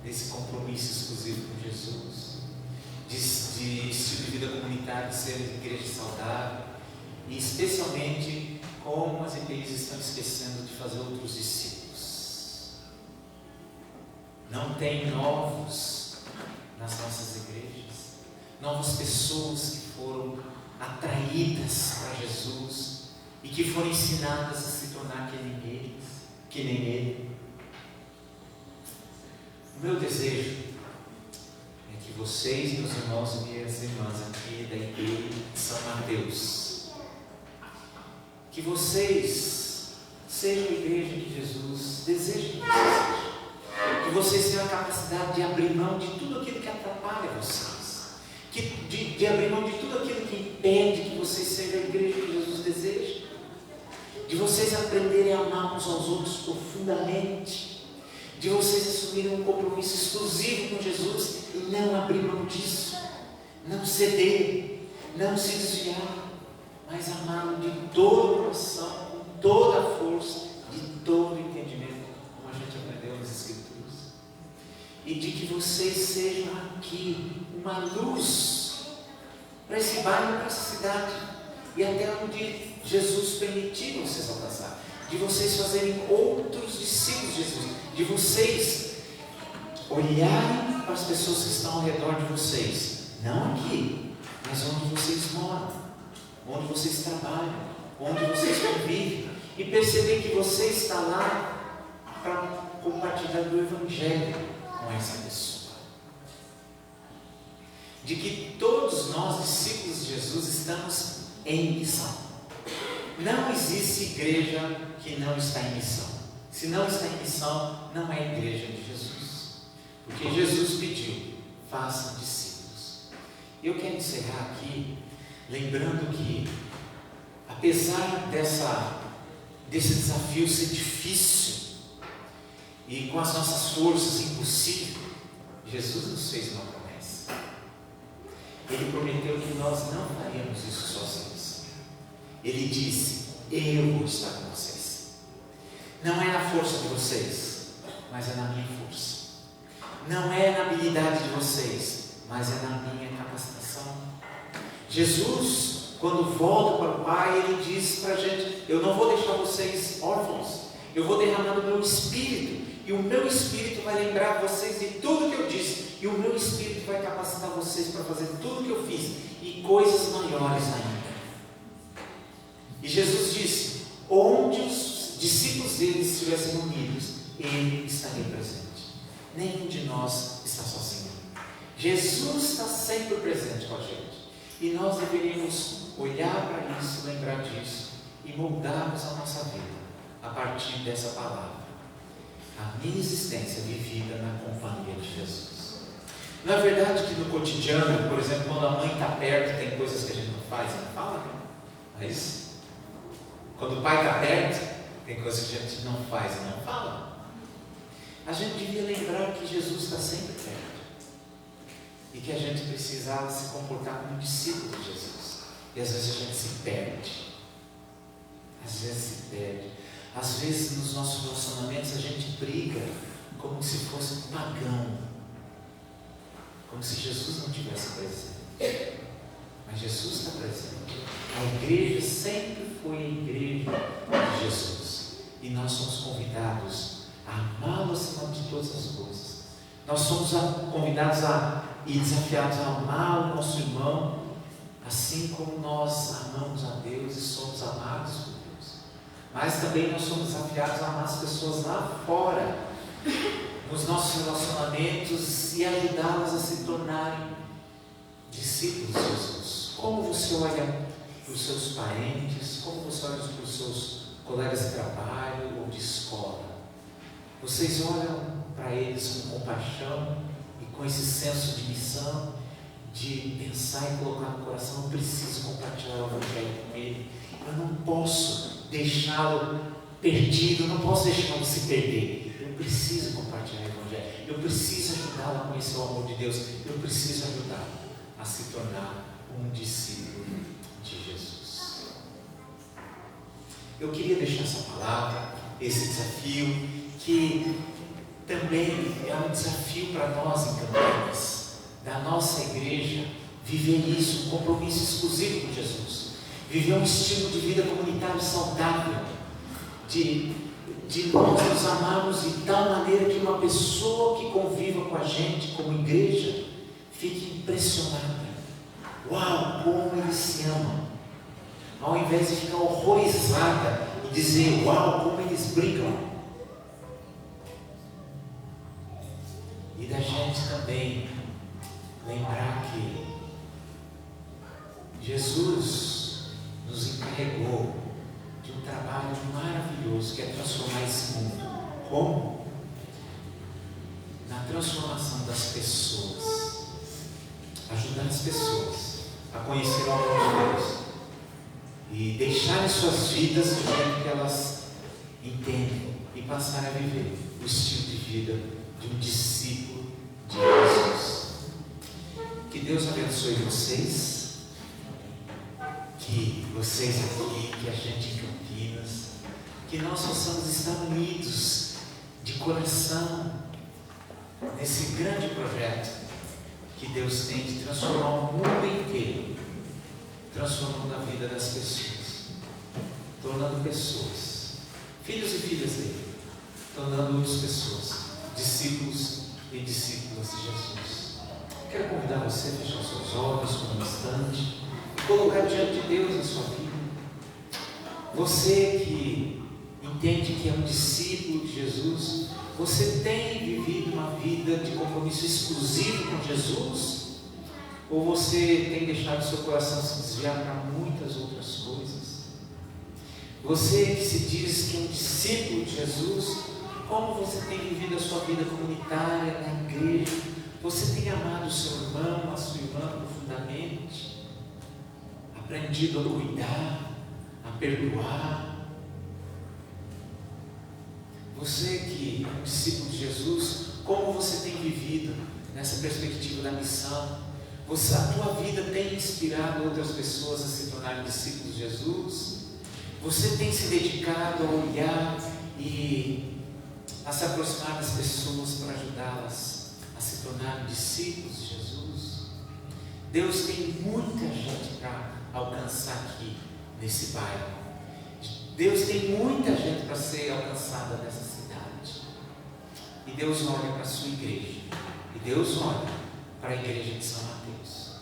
desse compromisso exclusivo com Jesus, de estilo de vida comunitário, de ser igreja saudável, e especialmente como as IPIs estão esquecendo de fazer outros discípulos. Não tem novos nas nossas igrejas, novas pessoas que foram atraídas para Jesus e que foram ensinadas a se tornar que nem Ele. O meu desejo é que vocês, meus irmãos e minhas irmãs aqui da IPI de São Mateus, que vocês sejam a igreja que Jesus deseja que vocês sejam, que vocês tenham a capacidade de abrir mão de tudo aquilo que atrapalha vocês, de abrir mão de tudo aquilo que impede que vocês sejam a igreja que Jesus deseja, de vocês aprenderem a amar uns aos outros profundamente, de vocês assumirem um compromisso exclusivo com Jesus e não abrir mão disso, não ceder, não se desviar, mas amá-lo de todo o coração, com toda a força, de todo o entendimento, como a gente aprendeu nas Escrituras. E de que vocês sejam aqui uma luz para esse bairro, para essa cidade, e até onde Jesus permitir vocês alcançar. De vocês fazerem outros discípulos de Jesus, de vocês olharem para as pessoas que estão ao redor de vocês, não aqui, mas onde vocês moram, onde vocês trabalham, onde vocês convivem, e perceber que você está lá para compartilhar do Evangelho com essa pessoa. De que todos nós, discípulos de Jesus, estamos em missão. Não existe igreja que não está em missão. Se não está em missão, não é igreja de Jesus. Porque Jesus pediu: façam discípulos. Eu quero encerrar aqui lembrando que, apesar desse desafio ser difícil e com as nossas forças impossível, Jesus nos fez uma promessa. Ele prometeu que nós não faríamos isso sozinhos. Ele disse: eu vou estar com vocês. Não é na força de vocês, mas é na minha força. Não é na habilidade de vocês, mas é na minha capacitação. Jesus, quando volta para o Pai, Ele diz para a gente: eu não vou deixar vocês órfãos, eu vou derramar o meu Espírito, e o meu Espírito vai lembrar vocês de tudo que eu disse, e o meu Espírito vai capacitar vocês para fazer tudo que eu fiz, e coisas maiores ainda. E Jesus disse: onde os discípulos dele estivessem unidos, Ele estaria presente. Nenhum de nós está sozinho. Jesus está sempre presente com a gente. E nós deveríamos olhar para isso, lembrar disso e moldarmos a nossa vida a partir dessa palavra. A minha existência vivida na companhia de Jesus. Não é verdade que no cotidiano, por exemplo, quando a mãe está perto, tem coisas que a gente não faz e não fala? Não é isso? Quando o pai está perto, tem coisas que a gente não faz e não fala. A gente devia lembrar que Jesus está sempre perto e que a gente precisava se comportar como discípulo de Jesus. E às vezes a gente se perde. Às vezes nos nossos relacionamentos a gente briga como se fosse um pagão, como se Jesus não estivesse presente. Mas Jesus está presente. A igreja sempre foi a igreja de Jesus. E nós somos convidados a amá-lo acima de todas as coisas. Nós somos convidados e desafiados a amar o nosso irmão, assim como nós amamos a Deus e somos amados por Deus. Mas também nós somos desafiados a amar as pessoas lá fora, nos nossos relacionamentos, e ajudá-las a se tornarem discípulos de Jesus. Como você olha para os seus parentes, como você olha para os seus colegas de trabalho ou de escola? Vocês olham para eles com compaixão e com esse senso de missão, de pensar e colocar no coração: eu preciso compartilhar o Evangelho com ele, eu não posso deixá-lo perdido, eu não posso deixá-lo se perder, eu preciso compartilhar o Evangelho, eu preciso ajudá-lo a conhecer o amor de Deus, eu preciso ajudá-lo a se tornar um discípulo de Jesus. Eu queria deixar essa palavra, esse desafio, que também é um desafio para nós em Campinas, da nossa igreja, viver isso, um compromisso exclusivo com Jesus, viver um estilo de vida comunitário saudável, de nós nos amarmos de tal maneira que uma pessoa que conviva com a gente como igreja fique impressionada. Uau, como eles se amam! Ao invés de ficar horrorizada e dizer: uau, como eles brigam. E da gente também lembrar que Jesus nos encarregou de um trabalho maravilhoso, que é transformar esse mundo. Como? Na transformação das pessoas, ajudar as pessoas a conhecer o amor de Deus e deixarem suas vidas do jeito que elas entendem e passarem a viver o estilo de vida de um discípulo de Jesus. Que Deus abençoe vocês, que vocês aqui, que a gente em Campinas, que nós possamos estar unidos de coração nesse grande projeto que Deus tem de transformar o mundo inteiro, transformando a vida das pessoas, tornando pessoas, filhos e filhas dele, tornando outras pessoas discípulos e discípulas de Jesus. Quero convidar você a fechar seus olhos por um instante e colocar diante de Deus a sua vida. Você que entende que é um discípulo de Jesus, você tem vivido uma vida de compromisso exclusivo com Jesus? Ou você tem deixado seu coração se desviar para muitas outras coisas? Você que se diz que é um discípulo de Jesus, como você tem vivido a sua vida comunitária na igreja? Você tem amado o seu irmão, a sua irmã profundamente? Aprendido a cuidar, a perdoar? Você que é um discípulo de Jesus, como você tem vivido nessa perspectiva da missão? A tua vida tem inspirado outras pessoas a se tornarem discípulos de Jesus? Você tem se dedicado a olhar e a se aproximar das pessoas para ajudá-las a se tornarem discípulos de Jesus. Deus tem muita gente para alcançar aqui nesse bairro. Deus tem muita gente para ser alcançada nessa cidade. E Deus olha para a sua igreja. E Deus olha para a igreja de São Mateus.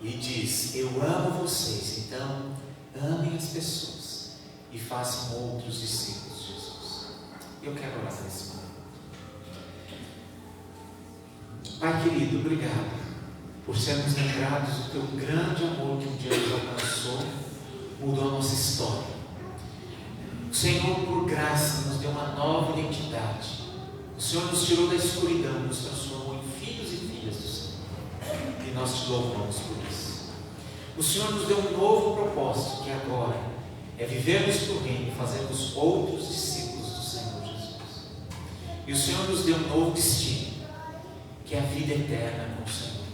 E diz: eu amo vocês, então amem as pessoas e façam outros discípulos de Jesus. Eu quero orar nesse momento. Pai querido, obrigado por sermos lembrados do teu grande amor que um dia nos alcançou, mudou a nossa história. O Senhor, por graça, nos deu uma nova identidade. O Senhor nos tirou da escuridão, nos transformou em filhos e filhas do Senhor. E nós te louvamos por isso. O Senhor nos deu um novo propósito, que agora é vivermos para o reino e fazermos outros discípulos do Senhor Jesus. E o Senhor nos deu um novo destino, que é a vida eterna com o Senhor.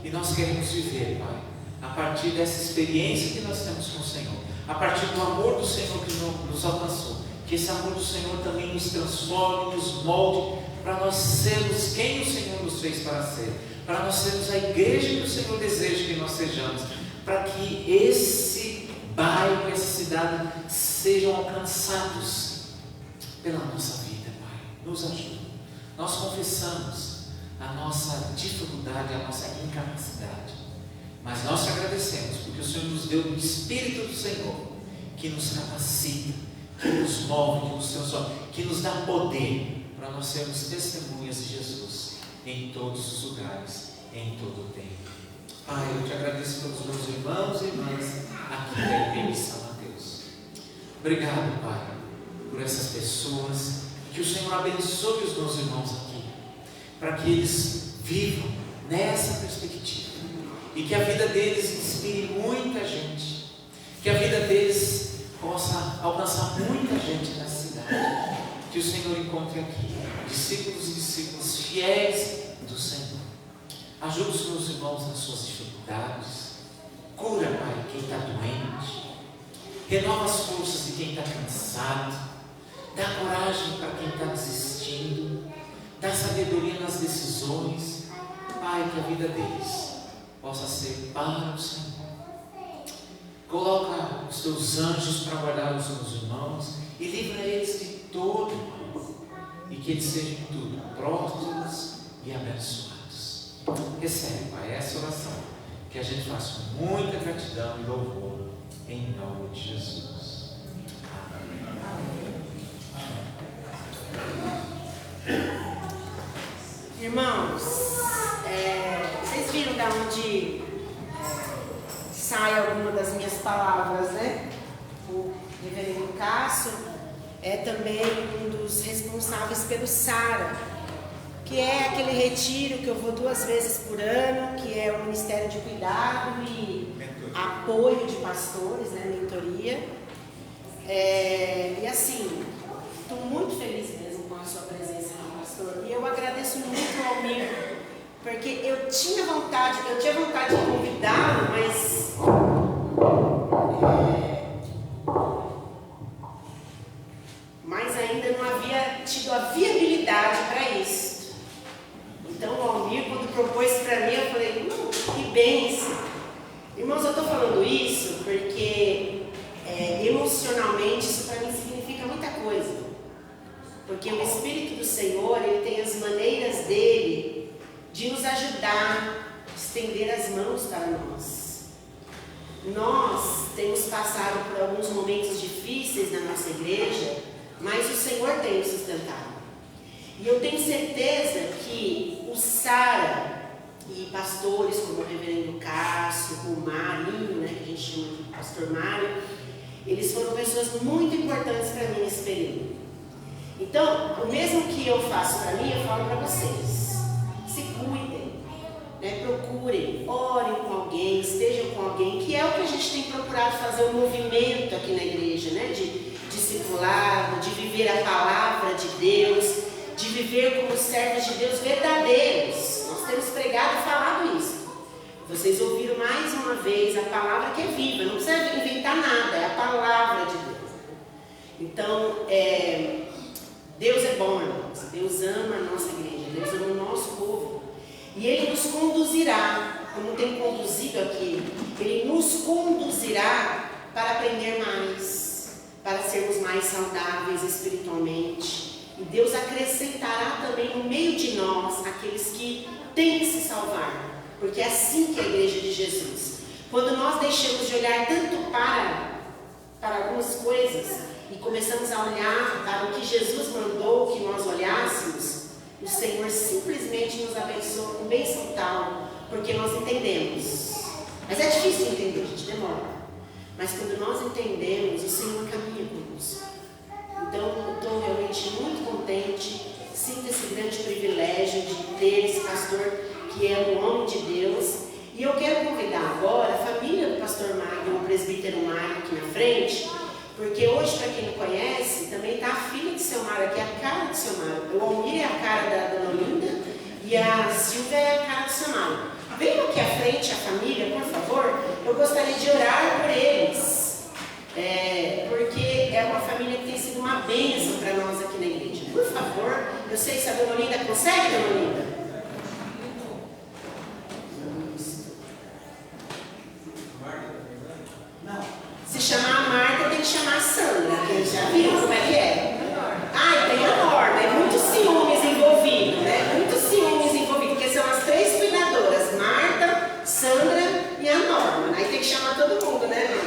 E nós queremos viver, Pai, a partir dessa experiência que nós temos com o Senhor, a partir do amor do Senhor que nos alcançou, que esse amor do Senhor também nos transforme, nos molde, para nós sermos quem o Senhor nos fez para ser, para nós sermos a igreja que o Senhor deseja que nós sejamos, para que esse bairro, essa cidade sejam alcançados pela nossa vida, Pai. Nos ajuda. Nós confessamos a nossa dificuldade, a nossa incapacidade, mas nós te agradecemos porque o Senhor nos deu o Espírito do Senhor que nos capacita, que nos move, que nos transforma, que nos dá poder para nós sermos testemunhas de Jesus em todos os lugares, em todo o tempo. Pai, eu te agradeço pelos meus irmãos e irmãs aqui da igreja de São Mateus. Obrigado, Pai, por essas pessoas. Que o Senhor abençoe os meus irmãos aqui, para que eles vivam nessa perspectiva e que a vida deles inspire muita gente, que a vida deles possa alcançar muita gente nessa cidade. Que o Senhor encontre aqui discípulos e discípulas fiéis do Senhor. Ajuda os meus irmãos nas suas dificuldades. Cura, Pai, quem está doente. Renova as forças de quem está cansado. Dá coragem para quem está desistindo. Dá sabedoria nas decisões. Pai, que a vida deles possa ser para o Senhor. Coloca os teus anjos para guardar os meus irmãos e livra eles de todo mal. E que eles sejam tudo prósperos e abençoados. Recebe, Pai, essa oração que a gente faz com muita gratidão e louvor, em nome de Jesus. Irmãos, vocês viram de onde sai alguma das minhas palavras, né? O reverendo Cássio é também um dos responsáveis pelo SARA, que é aquele retiro que eu vou 2 vezes por ano, que é o Ministério de Cuidado e Apoio de Pastores, né? Mentoria. E assim, estou muito feliz mesmo com a sua presença aqui, pastor. E eu agradeço muito ao Almir, porque eu tinha vontade de convidá-lo, mas ainda não havia tido a viabilidade para isso. Então o Almir, quando propôs para mim, eu falei, que bênção. Irmãos, eu estou falando isso porque emocionalmente isso para mim significa muita coisa. Porque o Espírito do Senhor, ele tem as maneiras dele de nos ajudar, de estender as mãos para nós. Nós temos passado por alguns momentos difíceis na nossa igreja, mas o Senhor tem nos sustentado. E eu tenho certeza que o SARA e pastores como o reverendo Cássio, o Marinho, né, que a gente chama de pastor Mário, eles foram pessoas muito importantes para mim nesse período. Então, o mesmo que eu faço para mim, eu falo para vocês. Se cuidem, né? Procurem, orem com alguém, estejam com alguém, que é o que a gente tem procurado fazer um movimento aqui na igreja, né? De discipulado, de viver a palavra de Deus, de viver como servos de Deus verdadeiros. Nós temos pregado e falado isso. Vocês ouviram mais uma vez a palavra que é viva, não precisa inventar nada, é a palavra de Deus. Então, Deus é bom, irmãos. Deus ama a nossa igreja, Deus ama o nosso povo. E Ele nos conduzirá, como tem conduzido aqui, Ele nos conduzirá para aprender mais, para sermos mais saudáveis espiritualmente. E Deus acrescentará também no meio de nós aqueles que têm que se salvar. Porque é assim que é a igreja de Jesus. Quando nós deixamos de olhar tanto para algumas coisas e começamos a olhar para o que Jesus mandou que nós olhássemos, o Senhor simplesmente nos abençoa com bênção tal, porque nós entendemos. Mas é difícil entender, a gente demora. Mas quando nós entendemos, o Senhor caminha conosco. Então, eu estou realmente muito contente, sinto esse grande privilégio de ter esse pastor que é um homem de Deus. E eu quero convidar agora a família do pastor Magno, o presbítero Mário aqui na frente, porque hoje, para quem não conhece, também está a filha do seu Mário aqui, a cara do seu Mário. O Almir é a cara da dona Linda e a Silvia é a cara do seu Mário. Venham aqui à frente, a família, por favor. Eu gostaria de orar por eles, porque é uma família que tem sido uma bênção para nós aqui na igreja. Por favor, eu sei se a dona Linda consegue, dona Linda? Se chamar a Marta, tem que chamar a Sandra, que já viu como é que é? Ah, e tem a Norma, é muito ciúmes envolvido, né? Muito ciúmes envolvido, porque são as três cuidadoras, Marta, Sandra e a Norma. Aí tem que chamar todo mundo, né?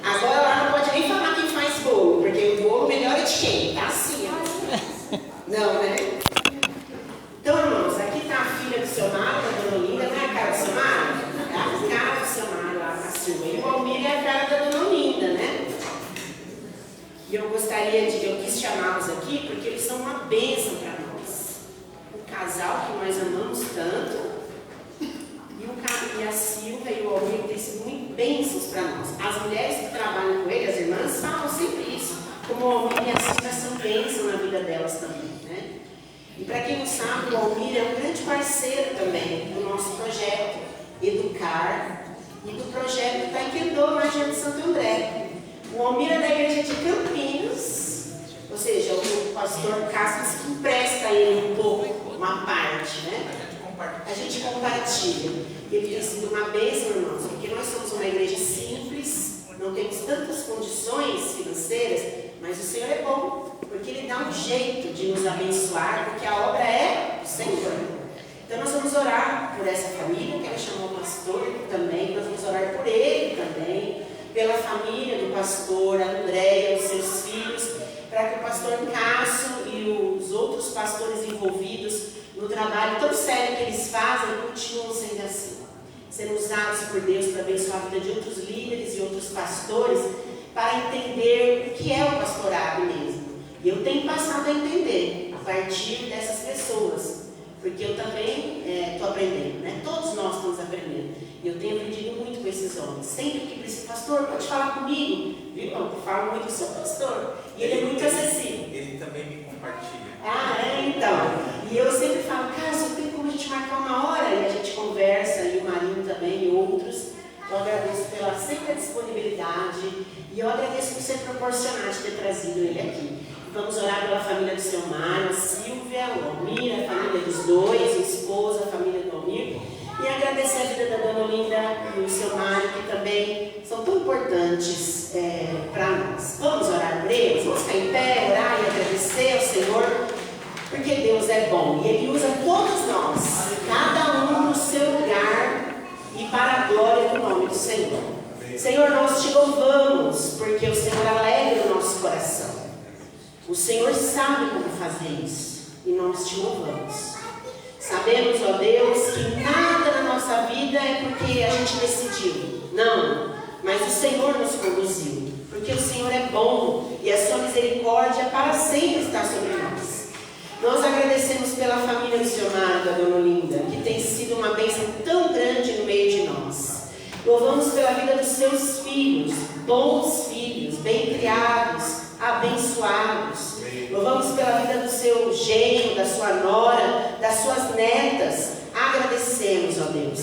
Agora lá não pode nem falar quem faz bolo, porque o bolo melhor é de quem? Tá assim, ó. Não, né? Então, irmãos, aqui tá a filha do seu Mário, a dona Linda, não é a cara do seu Mário? É a cara do seu Mário lá, a Silvia. E o Almir é a cara da dona Linda, né? E eu quis chamá-los aqui porque eles são uma bênção para nós. O casal que nós amamos tanto, e a Silvia e o Almir têm sido muito bênçãos para nós. As mulheres que trabalham com ele, as irmãs, falam sempre isso, como o Almir e a Silvia são bênçãos na vida delas também, né? E para quem não sabe, o Almir é um grande parceiro também do nosso projeto Educar e do projeto Taekwondo na Jardim Santo André. O Almir é da igreja de Campinas, ou seja, o pastor Cássio que empresta a ele um pouco, uma parte, né? A gente compartilha. E ele tem sido uma bênção, irmãos, porque nós somos uma igreja simples, não temos tantas condições financeiras, mas o Senhor é bom, porque Ele dá um jeito de nos abençoar, porque a obra é do Senhor. Então nós vamos orar por essa família, que ela chamou o pastor também, nós vamos orar por ele também, pela família do pastor André, os seus filhos, para que o pastor Cássio e os outros pastores envolvidos no trabalho tão sério que eles fazem continuam sendo assim, sendo usados por Deus para abençoar a vida de outros líderes e outros pastores, para entender o que é o pastorado mesmo. E eu tenho passado a entender a partir dessas pessoas, porque eu também estou aprendendo, né? Todos nós estamos aprendendo. E eu tenho aprendido muito com esses homens. Sempre que precisa, pastor, pode falar comigo? Viu? Eu falo muito com o seu pastor. E ele é muito acessível. Ele também me compartilha. Então. E eu sempre falo, Cássio, tem como a gente marcar uma hora? E a gente conversa, e o Marinho também, e outros. Eu agradeço pela sempre a disponibilidade. E eu agradeço por você proporcionar de ter trazido ele aqui. Vamos orar pela família do seu Mário, a Silvia, o Almir, a família dos dois, a esposa, a família do Almir. E agradecer a vida da dona Linda e o seu Mário, que também são tão importantes para nós. Vamos orar por eles? Vamos ficar em pé, orar e agradecer ao Senhor, porque Deus é bom. E Ele usa todos nós, cada um no seu lugar e para a glória do nome do Senhor. Senhor, nós te louvamos, porque o Senhor alegra o nosso coração. O Senhor sabe como fazer isso, e nós te louvamos. Sabemos, ó Deus, que nada na nossa vida é porque a gente decidiu. Não, mas o Senhor nos conduziu, porque o Senhor é bom e a sua misericórdia para sempre está sobre nós. Nós agradecemos pela família missionária da dona Linda, que tem sido uma bênção tão grande no meio de nós. Louvamos pela vida dos seus filhos, bons filhos, bem criados, abençoados. Louvamos pela vida do seu genro, da sua nora, das suas netas. Agradecemos, ó Deus.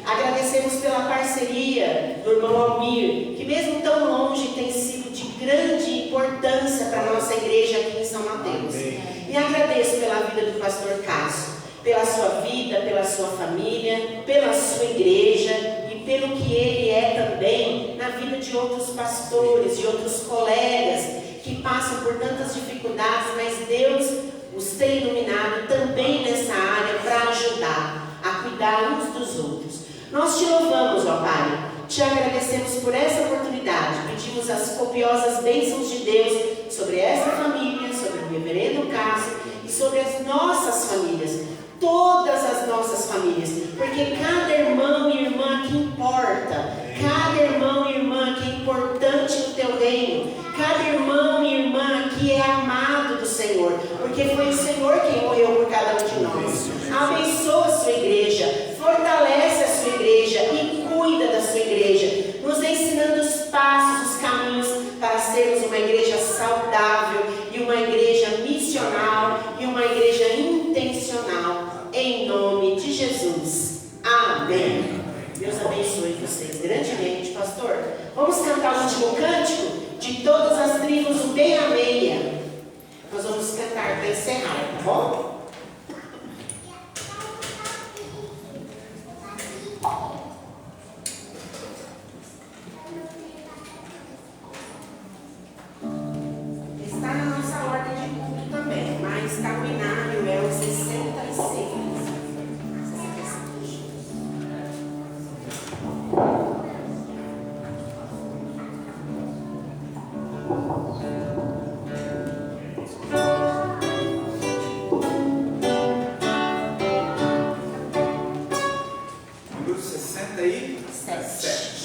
Agradecemos pela parceria do irmão Almir, que mesmo tão longe tem sido de grande importância importância para a nossa igreja aqui em São Mateus. E agradeço pela vida do pastor Cássio, pela sua vida, pela sua família, pela sua igreja e pelo que ele é também na vida de outros pastores, de outros colegas que passam por tantas dificuldades, mas Deus os tem iluminado também nessa área para ajudar a cuidar uns dos outros. Nós te louvamos, ó Pai, te agradecemos por essa oportunidade, pedimos as copiosas bênçãos de Deus sobre essa família, sobre o reverendo Cássio e sobre as nossas famílias, todas as nossas famílias, porque cada irmão e irmã que importa, cada irmão e irmã que é importante no teu reino, cada irmão e irmã que é amado do Senhor, porque foi o Senhor quem morreu por cada um de nós. Abençoa a sua igreja, fortalece a sua igreja e cuida da sua igreja, nos ensinando os passos, os caminhos para sermos uma igreja saudável e uma igreja missional e uma igreja intencional, em nome de Jesus. Amém. Deus abençoe vocês grandemente, pastor. Vamos cantar o último cântico de todas as tribos, o bem a meia. Nós vamos cantar para encerrar, tá bom? Está na nossa ordem de culto também, mas está no inário, é o 66. Número 67.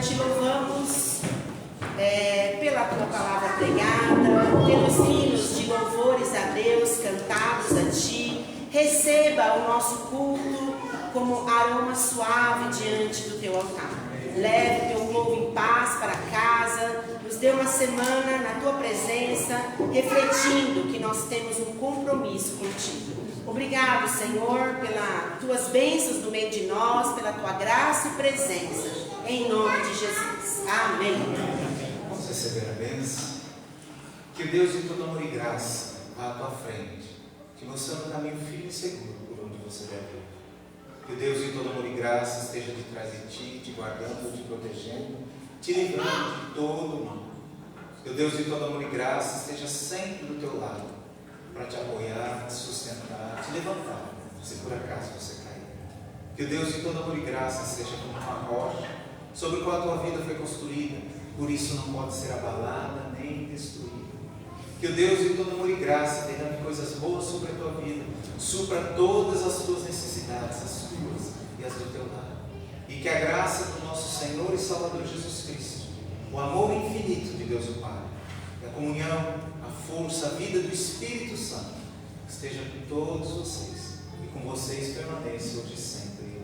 te louvamos pela tua palavra pregada, pelos hinos de louvores a Deus cantados a ti. Receba o nosso culto como aroma suave diante do teu altar. Leve teu povo em paz para casa. Nos dê uma semana na tua presença, refletindo que nós temos um compromisso contigo. Obrigado, Senhor, pelas tuas bênçãos no meio de nós, pela tua graça e presença. Em nome de Jesus. Amém. Vamos receber a bênção. Que o Deus de todo amor e graça vá à tua frente, te mostrando um caminho firme e seguro por onde você deve ir. Que o Deus de todo amor e graça esteja de trás de ti, te guardando, te protegendo, te livrando de todo mal. Que o Deus de todo amor e graça esteja sempre do teu lado, para te apoiar, te sustentar, te levantar, se por acaso você cair. Que o Deus de todo amor e graça seja como uma rocha, sobre a qual a tua vida foi construída, por isso não pode ser abalada nem destruída. Que o Deus de todo amor e graça derrame coisas boas sobre a tua vida, supra todas as tuas necessidades, as tuas e as do teu lado. E que a graça do nosso Senhor e Salvador Jesus Cristo, o amor infinito de Deus o Pai, e a comunhão, a força, a vida do Espírito Santo, esteja com todos vocês e com vocês permaneça hoje e sempre.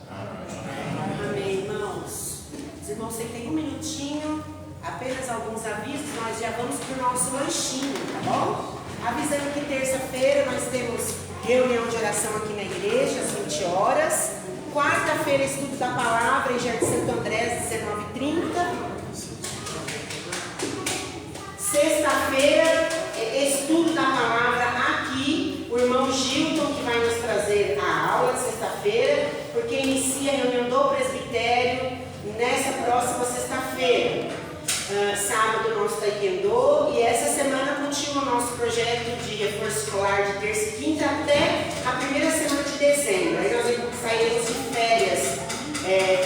Amém. Amém, irmãos. Os irmãos, você tem um minutinho, apenas alguns avisos, nós já vamos para o nosso lanchinho, tá bom? Avisando que terça-feira nós temos reunião de oração aqui na igreja, às 20 horas. Quarta-feira, estudo da palavra em Jardim Santo André, às 19h30. Sexta-feira, estudo da palavra aqui. O irmão Gilton que vai nos trazer a aula de sexta-feira, porque inicia a reunião do presbitério nessa próxima sexta-feira. Sábado nosso taekwondo, e essa semana continua o nosso projeto de reforço escolar de terça e quinta até a primeira semana de dezembro. Aí nós sairemos de férias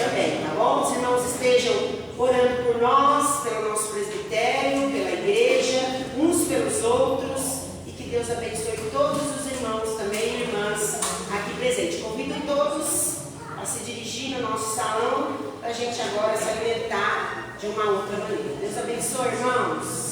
também, tá bom? Os irmãos estejam orando por nós, pelo nosso presbitério, pela igreja, uns pelos outros, e que Deus abençoe todos os irmãos também e irmãs aqui presentes. Convido todos a se dirigir no nosso salão para a gente agora se alimentar de uma outra maneira. Deus abençoe, irmãos.